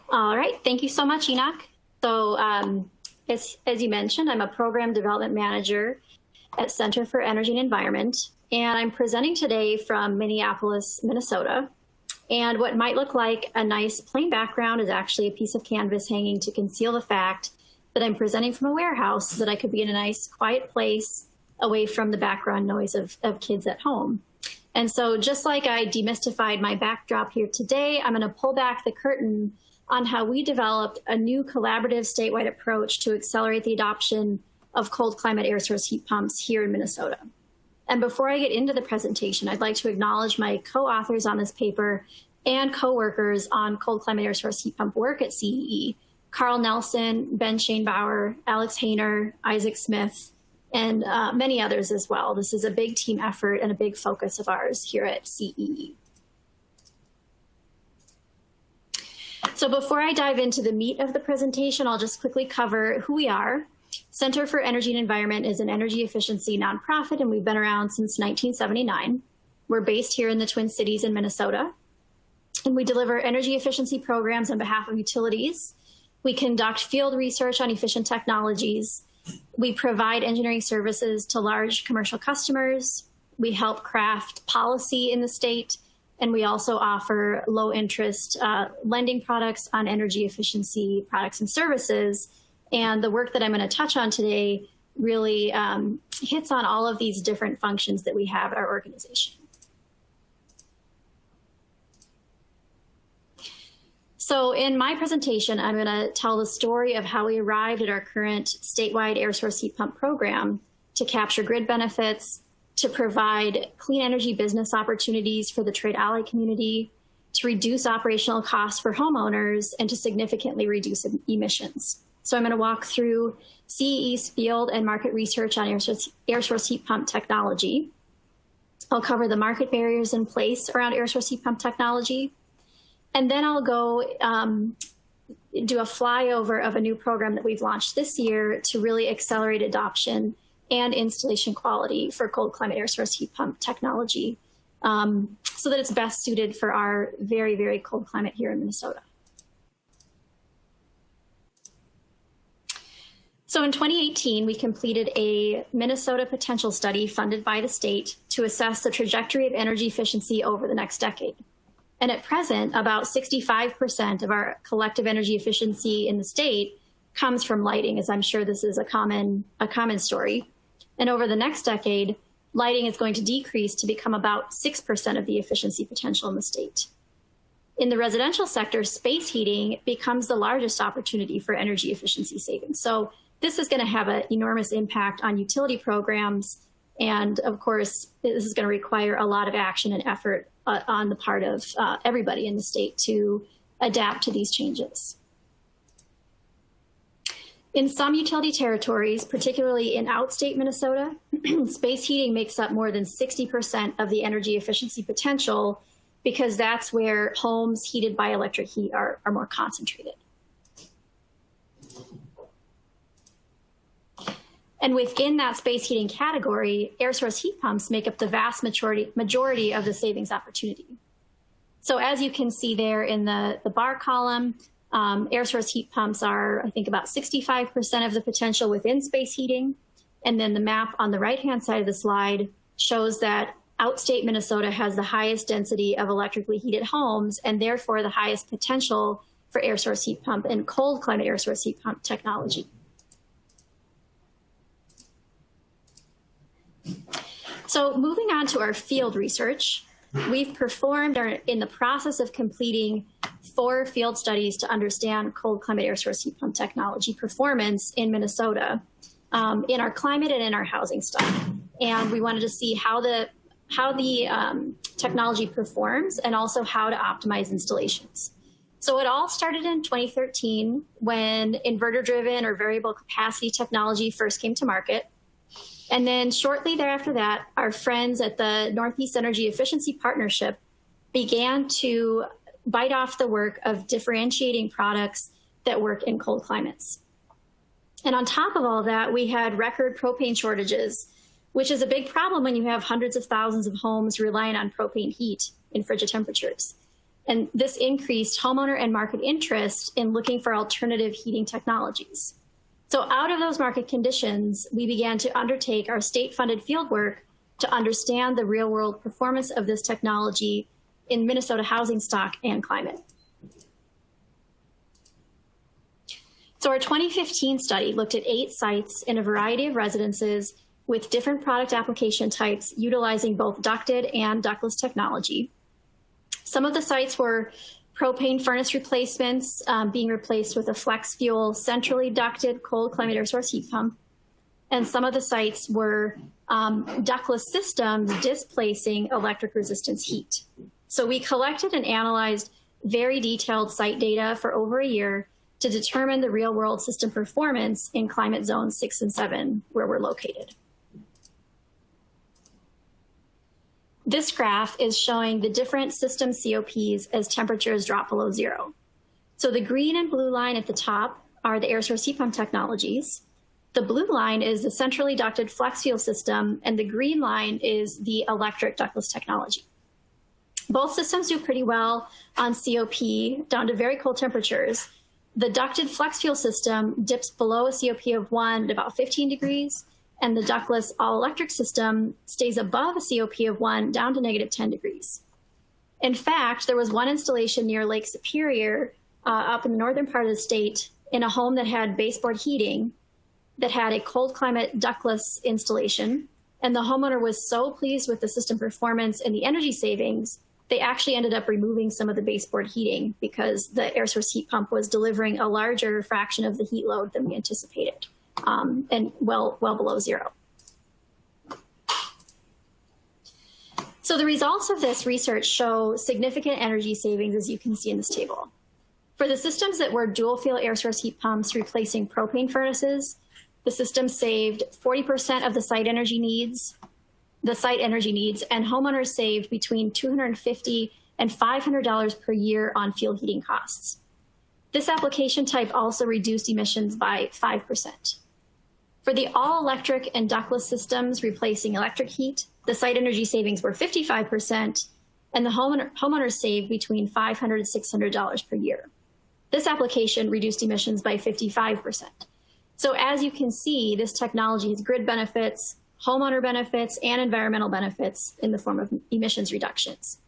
All right, thank you so much, Enoch. So as you mentioned, I'm a program development manager at Center for Energy and Environment, and I'm presenting today from Minneapolis, Minnesota. And what might look like a nice plain background is actually a piece of canvas hanging to conceal the fact that I'm presenting from a warehouse so that I could be in a nice quiet place away from the background noise of kids at home. And so just like I demystified my backdrop here today, I'm going to pull back the curtain on how we developed a new collaborative statewide approach to accelerate the adoption of cold climate air source heat pumps here in Minnesota. And before I get into the presentation, I'd like to acknowledge my co-authors on this paper and co-workers on cold climate air source heat pump work at CEE, Carl Nelson, Ben Schoenbauer, Alex Hayner, Isaac Smith, and many others as well. This is a big team effort and a big focus of ours here at CEE. So before I dive into the meat of the presentation, I'll just quickly cover who we are. Center for Energy and Environment is an energy efficiency nonprofit, and we've been around since 1979. We're based here in the Twin Cities in Minnesota, and we deliver energy efficiency programs on behalf of utilities. We conduct field research on efficient technologies. We provide engineering services to large commercial customers. We help craft policy in the state, and we also offer low interest lending products on energy efficiency products and services. And the work that I'm going to touch on today really hits on all of these different functions that we have at our organization. So in my presentation, I'm going to tell the story of how we arrived at our current statewide air source heat pump program to capture grid benefits, to provide clean energy business opportunities for the trade ally community, to reduce operational costs for homeowners, and to significantly reduce emissions. So I'm going to walk through CEE's field and market research on air source heat pump technology. I'll cover the market barriers in place around air source heat pump technology. And then I'll go do a flyover of a new program that we've launched this year to really accelerate adoption and installation quality for cold climate air source heat pump technology so that it's best suited for our very, very cold climate here in Minnesota. So in 2018, we completed a Minnesota potential study funded by the state to assess the trajectory of energy efficiency over the next decade. And at present, about 65% of our collective energy efficiency in the state comes from lighting, as I'm sure this is a common story. And over the next decade, lighting is going to decrease to become about 6% of the efficiency potential in the state. In the residential sector, space heating becomes the largest opportunity for energy efficiency savings. So this is going to have an enormous impact on utility programs. And of course, this is going to require a lot of action and effort on the part of everybody in the state to adapt to these changes. In some utility territories, particularly in outstate Minnesota, space heating makes up more than 60% of the energy efficiency potential because that's where homes heated by electric heat are more concentrated. And within that space heating category, air source heat pumps make up the vast majority of the savings opportunity. So as you can see there in the bar column, air source heat pumps are, I think, about 65% of the potential within space heating. And then the map on the right-hand side of the slide shows that outstate Minnesota has the highest density of electrically heated homes and therefore the highest potential for air source heat pump and cold climate air source heat pump technology. So moving on to our field research, we've performed or are in the process of completing 4 field studies to understand cold climate air source heat pump technology performance in Minnesota, in our climate and in our housing stock. And we wanted to see how the technology performs and also how to optimize installations. So it all started in 2013 when inverter-driven or variable capacity technology first came to market. And then shortly thereafter that, our friends at the Northeast Energy Efficiency Partnership began to bite off the work of differentiating products that work in cold climates. And on top of all that, we had record propane shortages, which is a big problem when you have hundreds of thousands of homes relying on propane heat in frigid temperatures. And this increased homeowner and market interest in looking for alternative heating technologies. So out of those market conditions, we began to undertake our state-funded fieldwork to understand the real-world performance of this technology in Minnesota housing stock and climate. So our 2015 study looked at 8 sites in a variety of residences with different product application types utilizing both ducted and ductless technology. Some of the sites were propane furnace replacements being replaced with a flex fuel centrally ducted cold climate air source heat pump. And some of the sites were ductless systems displacing electric resistance heat. So we collected and analyzed very detailed site data for over a year to determine the real world system performance in climate zones 6 and 7, where we're located. This graph is showing the different system COPs as temperatures drop below 0. So the green and blue line at the top are the air source heat pump technologies. The blue line is the centrally ducted flex fuel system, and the green line is the electric ductless technology. Both systems do pretty well on COP down to very cold temperatures. The ducted flex fuel system dips below a COP of 1 at about 15 degrees, and the ductless all-electric system stays above a COP of 1 down to -10 degrees. In fact, there was one installation near Lake Superior up in the northern part of the state in a home that had baseboard heating that had a cold climate ductless installation, and the homeowner was so pleased with the system performance and the energy savings, they actually ended up removing some of the baseboard heating because the air source heat pump was delivering a larger fraction of the heat load than we anticipated. And well below 0. So the results of this research show significant energy savings, as you can see in this table. For the systems that were dual fuel air source heat pumps replacing propane furnaces, the system saved 40% of the site energy needs, and homeowners saved between $250 and $500 per year on fuel heating costs. This application type also reduced emissions by 5%. For the all-electric and ductless systems replacing electric heat, the site energy savings were 55%, and the homeowners saved between $500 and $600 per year. This application reduced emissions by 55%. So as you can see, this technology has grid benefits, homeowner benefits, and environmental benefits in the form of emissions reductions.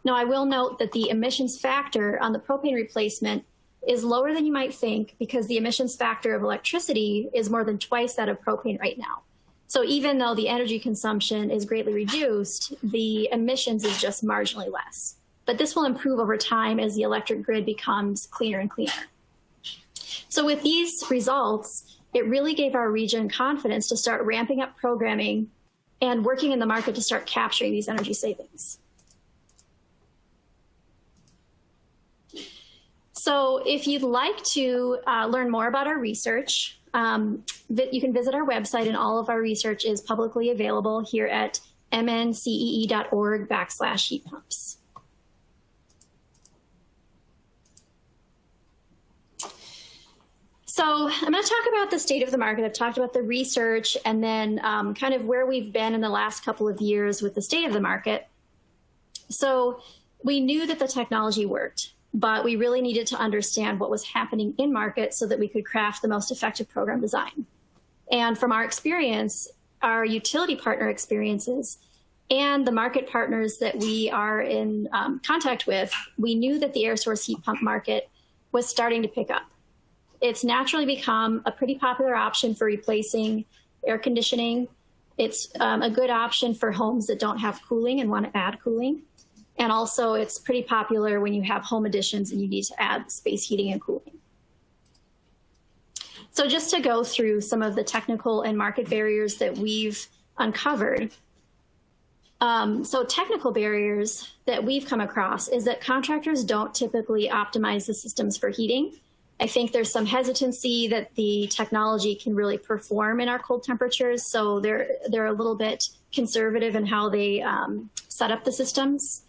Now, I will note that the emissions factor on the propane replacement is lower than you might think because the emissions factor of electricity is more than twice that of propane right now. So even though the energy consumption is greatly reduced, the emissions is just marginally less. But this will improve over time as the electric grid becomes cleaner and cleaner. So with these results, it really gave our region confidence to start ramping up programming and working in the market to start capturing these energy savings. So if you'd like to learn more about our research, you can visit our website, and all of our research is publicly available here at mncee.org/heat pumps. So I'm going to talk about the state of the market. I've talked about the research and then kind of where we've been in the last couple of years with the state of the market. So we knew that the technology worked, but we really needed to understand what was happening in market so that we could craft the most effective program design. And from our experience, our utility partner experiences, and the market partners that we are in contact with, we knew that the air source heat pump market was starting to pick up. It's naturally become a pretty popular option for replacing air conditioning. It's a good option for homes that don't have cooling and want to add cooling. And also it's pretty popular when you have home additions and you need to add space heating and cooling. So just to go through some of the technical and market barriers that we've uncovered. So technical barriers that we've come across is that contractors don't typically optimize the systems for heating. I think there's some hesitancy that the technology can really perform in our cold temperatures. So they're a little bit conservative in how they set up the systems.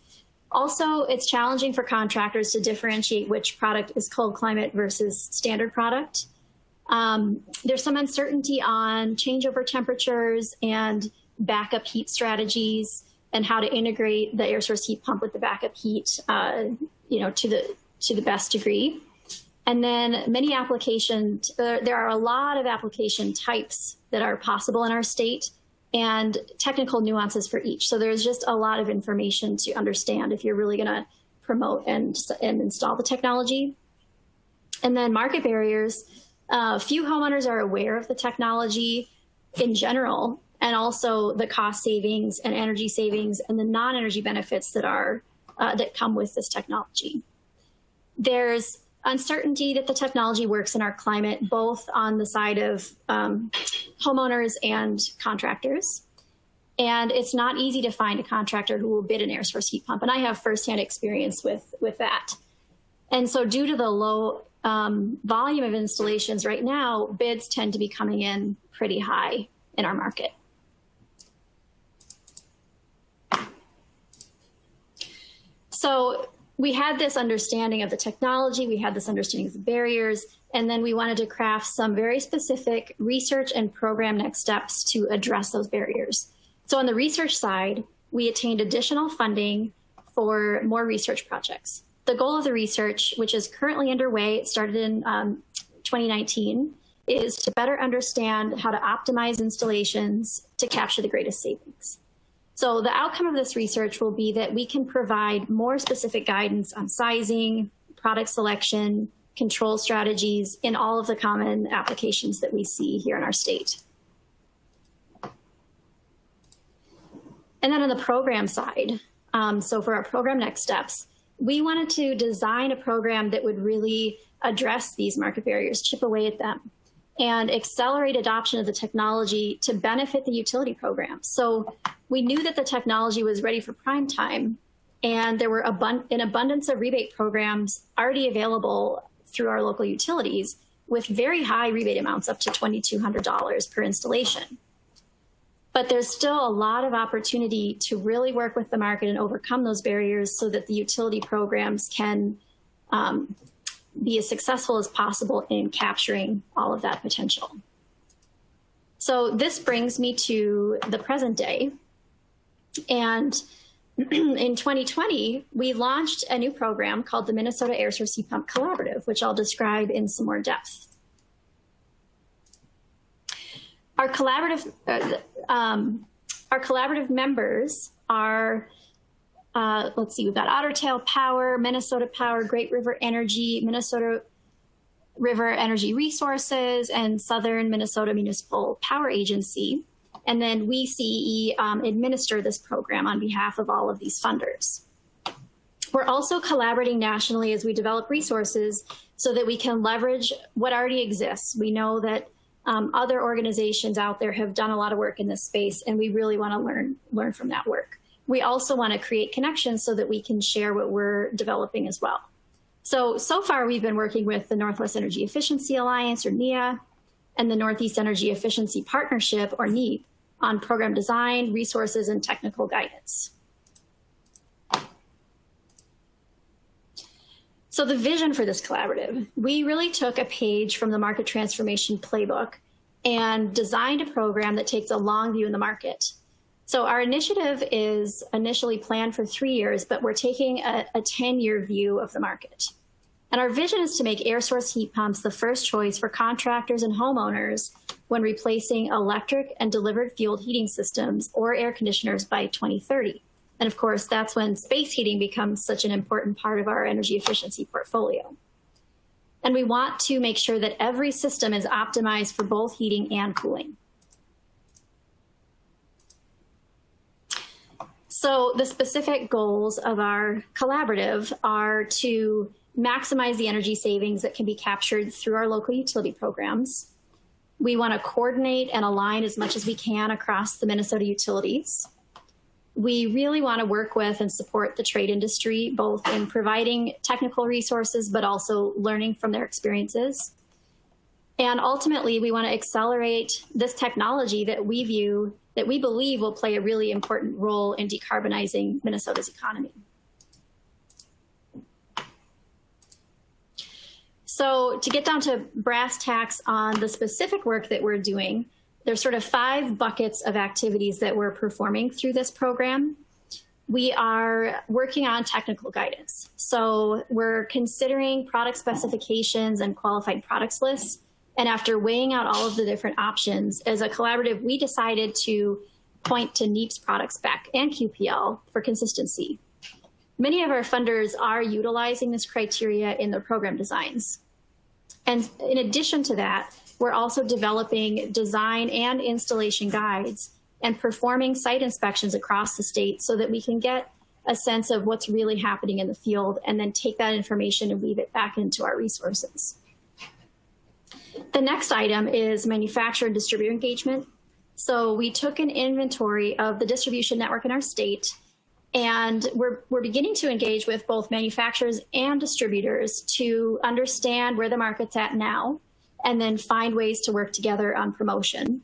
Also, it's challenging for contractors to differentiate which product is cold climate versus standard product. There's some uncertainty on changeover temperatures and backup heat strategies and how to integrate the air source heat pump with the backup heat, to the best degree. And then many applications, there are a lot of application types that are possible in our state and technical nuances for each. So there's just a lot of information to understand if you're really going to promote and install the technology. And then market barriers. Few homeowners are aware of the technology in general, and also the cost savings and energy savings and the non-energy benefits that come with this technology. There's uncertainty that the technology works in our climate, both on the side of homeowners and contractors. And it's not easy to find a contractor who will bid an air source heat pump. And I have firsthand experience with that. And so due to the low volume of installations right now, bids tend to be coming in pretty high in our market. So we had this understanding of the technology, we had this understanding of the barriers, and then we wanted to craft some very specific research and program next steps to address those barriers. So on the research side, we attained additional funding for more research projects. The goal of the research, which is currently underway, it started in 2019, is to better understand how to optimize installations to capture the greatest savings. So the outcome of this research will be that we can provide more specific guidance on sizing, product selection, control strategies in all of the common applications that we see here in our state. And then on the program side, so for our program next steps, we wanted to design a program that would really address these market barriers, chip away at them, and accelerate adoption of the technology to benefit the utility programs. So we knew that the technology was ready for prime time, and there were an abundance of rebate programs already available through our local utilities with very high rebate amounts, up to $2,200 per installation. But there's still a lot of opportunity to really work with the market and overcome those barriers so that the utility programs can be as successful as possible in capturing all of that potential. So this brings me to the present day. And in 2020, we launched a new program called the Minnesota Air Source Heat Pump Collaborative, which I'll describe in some more depth. Our collaborative members are, let's see, we've got Otter Tail Power, Minnesota Power, Great River Energy, Minnesota River Energy Resources, and Southern Minnesota Municipal Power Agency. And then we, CEE, administer this program on behalf of all of these funders. We're also collaborating nationally as we develop resources so that we can leverage what already exists. We know that other organizations out there have done a lot of work in this space, and we really want to learn from that work. We also want to create connections so that we can share what we're developing as well. So far we've been working with the Northwest Energy Efficiency Alliance, or NEA, and the Northeast Energy Efficiency Partnership, or NEEP, on program design, resources, and technical guidance. So the vision for this collaborative, we really took a page from the market transformation playbook and designed a program that takes a long view in the market. So our initiative is initially planned for 3 years, but we're taking a 10-year view of the market. And our vision is to make air source heat pumps the first choice for contractors and homeowners when replacing electric and delivered fueled heating systems or air conditioners by 2030. And of course, that's when space heating becomes such an important part of our energy efficiency portfolio. And we want to make sure that every system is optimized for both heating and cooling. So the specific goals of our collaborative are to maximize the energy savings that can be captured through our local utility programs. We want to coordinate and align as much as we can across the Minnesota utilities. We really want to work with and support the trade industry, both in providing technical resources, but also learning from their experiences. And ultimately, we want to accelerate this technology that we believe will play a really important role in decarbonizing Minnesota's economy. So to get down to brass tacks on the specific work that we're doing, there's sort of 5 buckets of activities that we're performing through this program. We are working on technical guidance. So we're considering product specifications and qualified products lists. And after weighing out all of the different options, as a collaborative, we decided to point to NEEP's product spec and QPL for consistency. Many of our funders are utilizing this criteria in their program designs. And in addition to that, we're also developing design and installation guides and performing site inspections across the state so that we can get a sense of what's really happening in the field and then take that information and weave it back into our resources. The next item is manufacturer and distributor engagement. So we took an inventory of the distribution network in our state, and we're beginning to engage with both manufacturers and distributors to understand where the market's at now, and then find ways to work together on promotion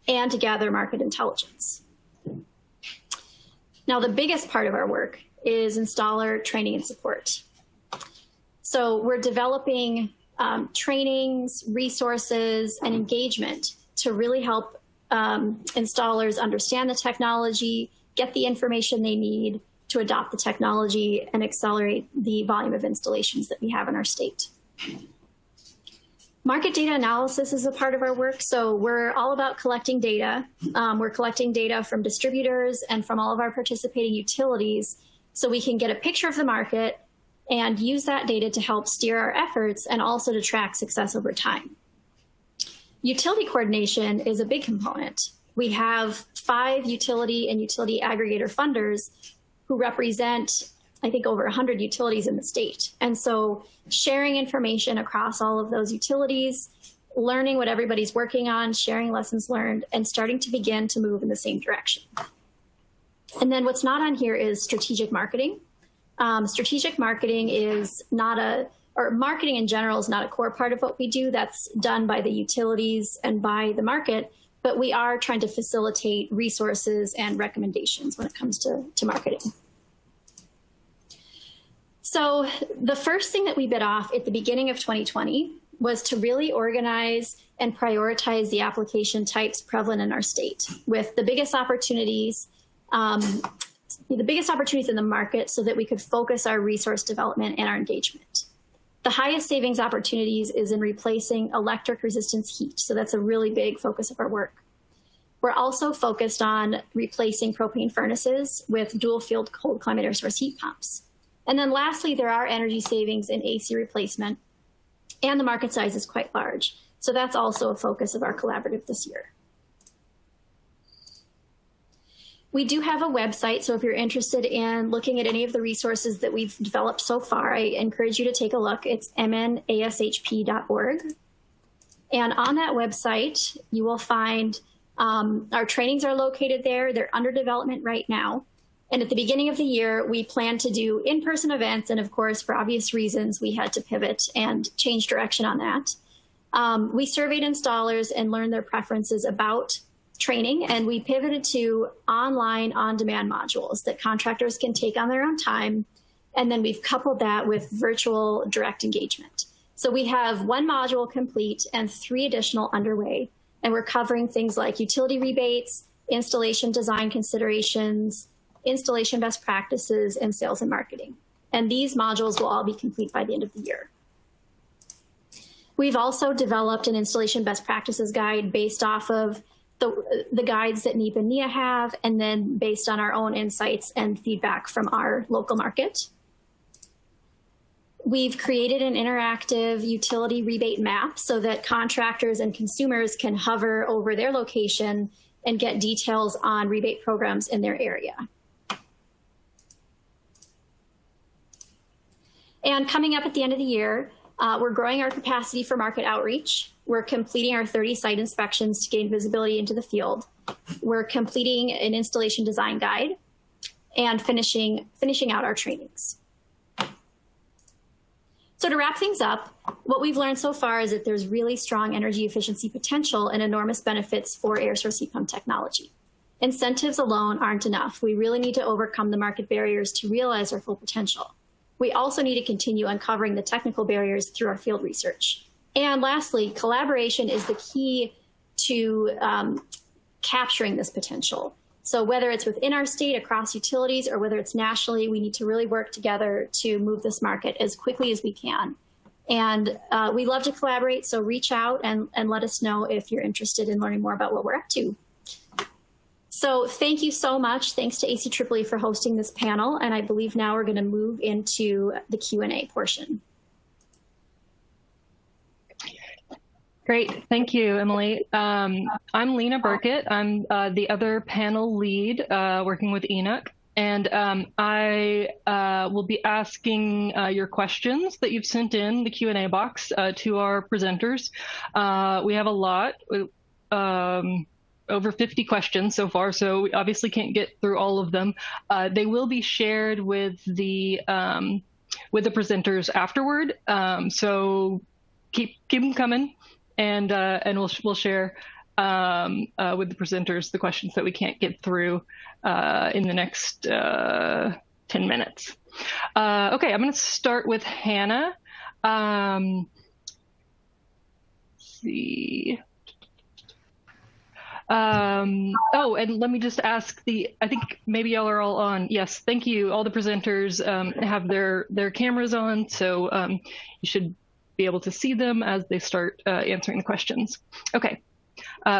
and to gather market intelligence. Now, the biggest part of our work is installer training and support. So we're developing trainings, resources, and engagement to really help installers understand the technology, get the information they need to adopt the technology, and accelerate the volume of installations that we have in our state. Market data analysis is a part of our work, so we're all about collecting data. We're collecting data from distributors and from all of our participating utilities so we can get a picture of the market and use that data to help steer our efforts and also to track success over time. Utility coordination is a big component. We have 5 utility and utility aggregator funders who represent, I think, over 100 utilities in the state. And so sharing information across all of those utilities, learning what everybody's working on, sharing lessons learned, and starting to begin to move in the same direction. And then what's not on here is strategic marketing. Strategic marketing is marketing in general is not a core part of what we do. That's done by the utilities and by the market, but we are trying to facilitate resources and recommendations when it comes to marketing. So the first thing that we bit off at the beginning of 2020 was to really organize and prioritize the application types prevalent in our state, with the biggest opportunities in the market so that we could focus our resource development and our engagement. The highest savings opportunities is in replacing electric resistance heat. So that's a really big focus of our work. We're also focused on replacing propane furnaces with dual field cold climate air source heat pumps. And then lastly, there are energy savings in AC replacement, and the market size is quite large. So that's also a focus of our collaborative this year. We do have a website, so if you're interested in looking at any of the resources that we've developed so far, I encourage you to take a look. It's mnashp.org. And on that website, you will find our trainings are located there. They're under development right now. And at the beginning of the year, we plan to do in-person events. And of course, for obvious reasons, we had to pivot and change direction on that. We surveyed installers and learned their preferences about training, and we pivoted to online on-demand modules that contractors can take on their own time. And then we've coupled that with virtual direct engagement. So we have 1 module complete and 3 additional underway. And we're covering things like utility rebates, installation design considerations, installation best practices, and sales and marketing. And these modules will all be complete by the end of the year. We've also developed an installation best practices guide based off of the guides that NEEP and NEA have, and then based on our own insights and feedback from our local market. We've created an interactive utility rebate map so that contractors and consumers can hover over their location and get details on rebate programs in their area. And coming up at the end of the year, we're growing our capacity for market outreach. We're completing our 30 site inspections to gain visibility into the field. We're completing an installation design guide and finishing out our trainings. So to wrap things up, what we've learned so far is that there's really strong energy efficiency potential and enormous benefits for air source heat pump technology. Incentives alone aren't enough. We really need to overcome the market barriers to realize our full potential. We also need to continue uncovering the technical barriers through our field research. And lastly, collaboration is the key to capturing this potential. So whether it's within our state, across utilities, or whether it's nationally, we need to really work together to move this market as quickly as we can. And we love to collaborate, so reach out and let us know if you're interested in learning more about what we're up to. So thank you so much. Thanks to ACEEE for hosting this panel. And I believe now we're going to move into the Q&A portion. Great. Thank you, Emily. I'm Lena Burkett. I'm the other panel lead working with Enoch. And I will be asking your questions that you've sent in the Q&A box to our presenters. We have a lot, over 50 questions so far, so we obviously can't get through all of them. They will be shared with the presenters afterward. So keep them coming. And we'll share with the presenters the questions that we can't get through in the next 10 minutes. Okay, I'm going to start with Hannah. Let's see. Oh, and let me just ask I think maybe y'all are all on. Yes, thank you. All the presenters have their cameras on, so you should be able to see them as they start answering the questions. Okay,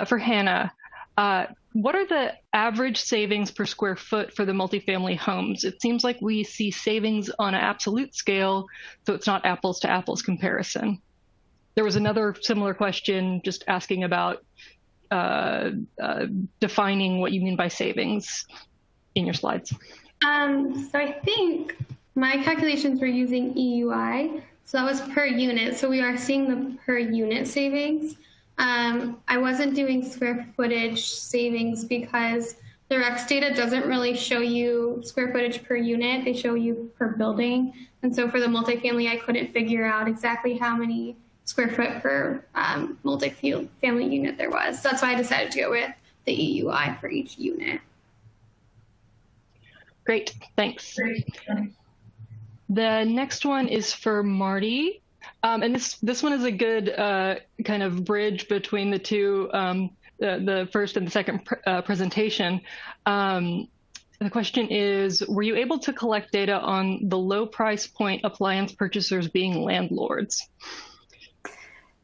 for Hannah, what are the average savings per square foot for the multifamily homes? It seems like we see savings on an absolute scale, so it's not apples to apples comparison. There was another similar question just asking about defining what you mean by savings in your slides. So I think my calculations were using EUI. So that was per unit. So we are seeing the per unit savings. I wasn't doing square footage savings because the REX data doesn't really show you square footage per unit. They show you per building. And so for the multifamily, I couldn't figure out exactly how many square foot per multifamily unit there was. So that's why I decided to go with the EUI for each unit. Great, thanks. The next one is for Marty. And this one is a good kind of bridge between the two, the first and the second presentation. The question is, were you able to collect data on the low price point appliance purchasers being landlords?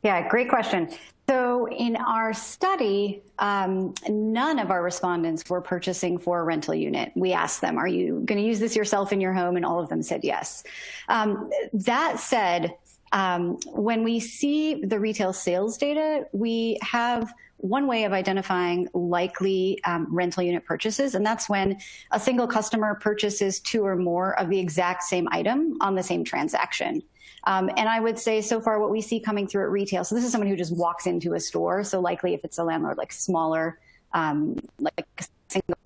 Yeah, great question. So in our study, none of our respondents were purchasing for a rental unit. We asked them, are you going to use this yourself in your home? And all of them said yes. That said, when we see the retail sales data, we have one way of identifying likely rental unit purchases, and that's when a single customer purchases two or more of the exact same item on the same transaction. And I would say so far what we see coming through at retail, so this is someone who just walks into a store, so likely if it's a landlord like smaller, like single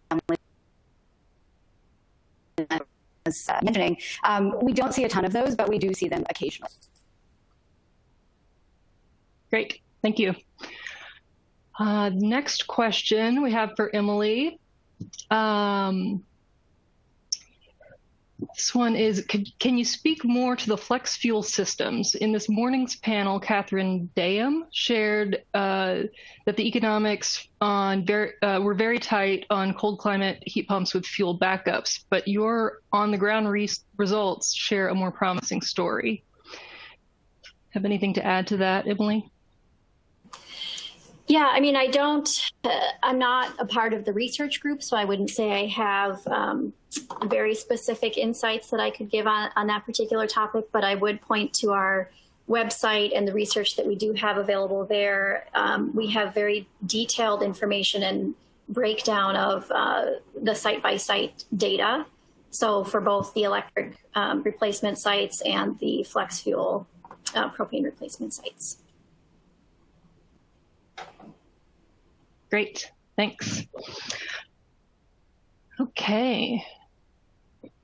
family, mentioning, we don't see a ton of those, but we do see them occasionally. Great, thank you. Next question we have for Emily. This one is, can you speak more to the flex fuel systems? In this morning's panel, Catherine Dayam shared that the economics were very tight on cold climate heat pumps with fuel backups, but your on-the-ground results share a more promising story. Have anything to add to that, Emily? Yeah, I mean, I'm not a part of the research group, so I wouldn't say I have very specific insights that I could give on that particular topic, but I would point to our website and the research that we do have available there. We have very detailed information and breakdown of the site-by-site data. So for both the electric replacement sites and the flex fuel propane replacement sites. Great, thanks. Okay.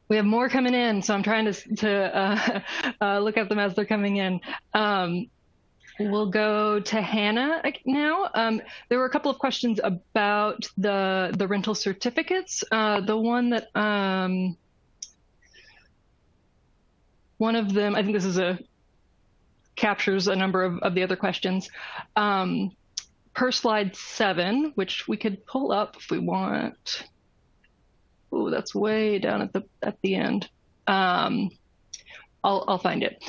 We have more coming in, so I'm trying to look at them as they're coming in. We'll go to Hannah now. There were a couple of questions about the rental certificates. The one that one of them, I think this is captures a number of the other questions. Per slide 7, which we could pull up if we want. Oh, that's way down at the end. I'll find it.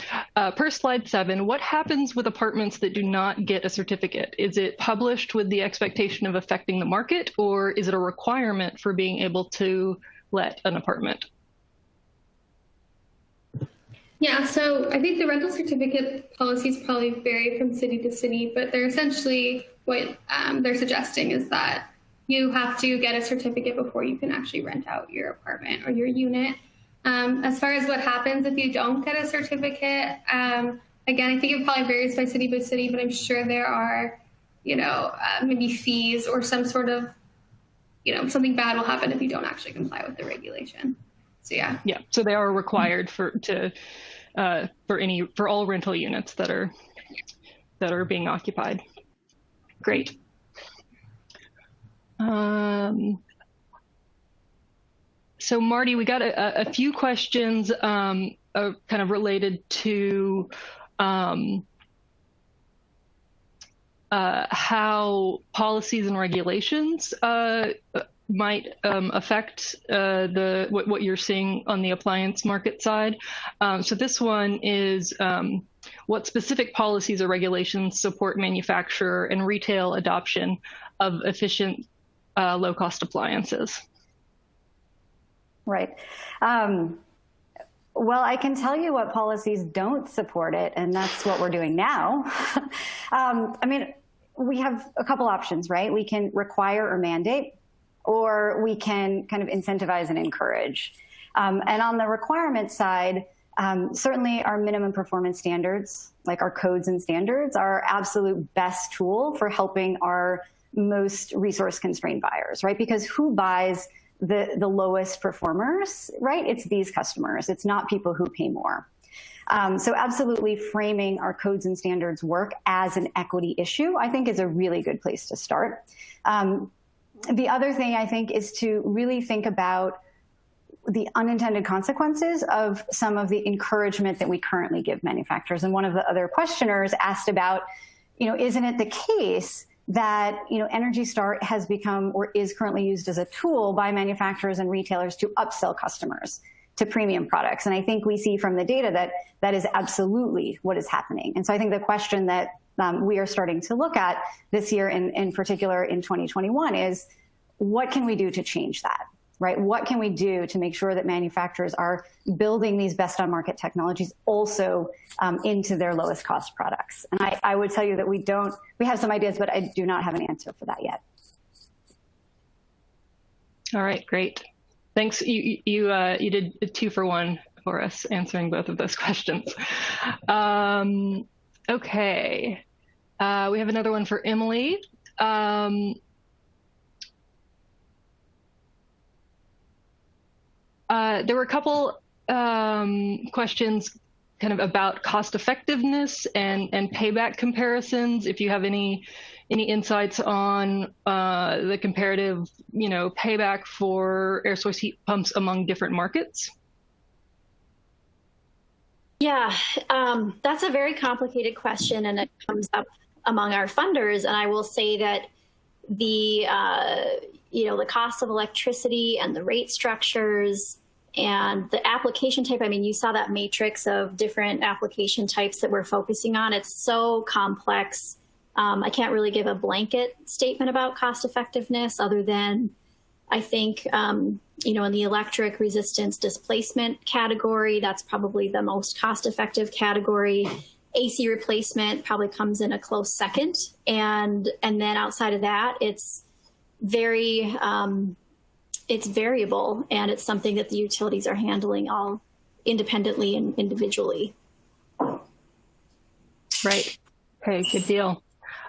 Per slide 7, what happens with apartments that do not get a certificate? Is it published with the expectation of affecting the market, or is it a requirement for being able to let an apartment? Yeah, so I think the rental certificate policies probably vary from city to city, but they're essentially what they're suggesting is that you have to get a certificate before you can actually rent out your apartment or your unit. As far as what happens if you don't get a certificate, again, I think it probably varies by city, but I'm sure there are, maybe fees or some sort of, something bad will happen if you don't actually comply with the regulation. So yeah. Yeah. So they are required for all rental units that are being occupied. Great. So Marty, we got a few questions kind of related to how policies and regulations might affect what you're seeing on the appliance market side. So this one is what specific policies or regulations support manufacturer and retail adoption of efficient low-cost appliances? Right. Well, I can tell you what policies don't support it, and that's what we're doing now. I mean, we have a couple options, right? We can require or mandate, or we can kind of incentivize and encourage. And on the requirement side, certainly our minimum performance standards, like our codes and standards, are our absolute best tool for helping our most resource constrained buyers, right? Because who buys the lowest performers, right? It's these customers. It's not people who pay more. So absolutely framing our codes and standards work as an equity issue, I think, is a really good place to start. The other thing I think is to really think about the unintended consequences of some of the encouragement that we currently give manufacturers. And one of the other questioners asked about, isn't it the case that, Energy Star has become or is currently used as a tool by manufacturers and retailers to upsell customers to premium products? And I think we see from the data that that is absolutely what is happening. And so I think the question that we are starting to look at this year, in particular in 2021, is what can we do to change that, right? What can we do to make sure that manufacturers are building these best on market technologies also into their lowest cost products? And I would tell you that we have some ideas, but I do not have an answer for that yet. All right, great. Thanks. You did a 2-for-1 for us, answering both of those questions. Okay, we have another one for Emily. There were a couple questions kind of about cost effectiveness and payback comparisons. If you have any insights on the comparative, payback for air source heat pumps among different markets. Yeah, that's a very complicated question, and it comes up among our funders. And I will say that the cost of electricity and the rate structures and the application type, I mean, you saw that matrix of different application types that we're focusing on. It's so complex. I can't really give a blanket statement about cost effectiveness other than I think, in the electric resistance displacement category, that's probably the most cost effective category. AC replacement probably comes in a close second. And then outside of that, it's very it's variable, and it's something that the utilities are handling all independently and individually. Right. Okay, good deal.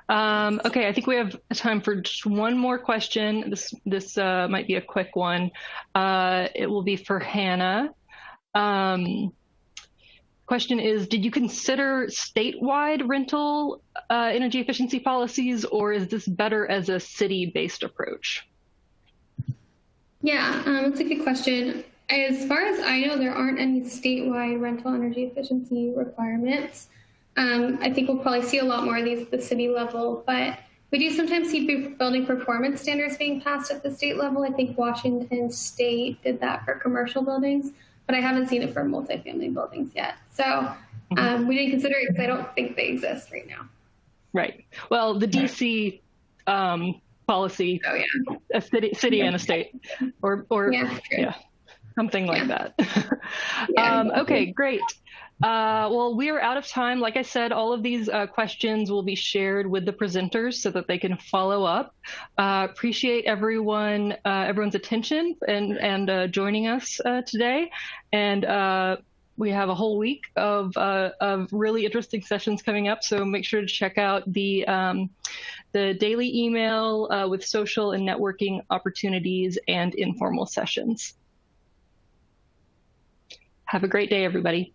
Okay, I think we have time for just one more question. This might be a quick one. It will be for Hannah. Question is, did you consider statewide rental energy efficiency policies, or is this better as a city-based approach? Yeah, that's a good question. As far as I know, there aren't any statewide rental energy efficiency requirements. I think we'll probably see a lot more of these at the city level, but we do sometimes see building performance standards being passed at the state level. I think Washington State did that for commercial buildings, but I haven't seen it for multifamily buildings yet. So we didn't consider it because I don't think they exist right now. Right. Well, the DC policy, a city and a state, or yeah, something like that. Okay, great. Well, we are out of time. Like I said, all of these questions will be shared with the presenters so that they can follow up. Appreciate everyone's attention and joining us today. And we have a whole week of really interesting sessions coming up. So make sure to check out the daily email with social and networking opportunities and informal sessions. Have a great day, everybody.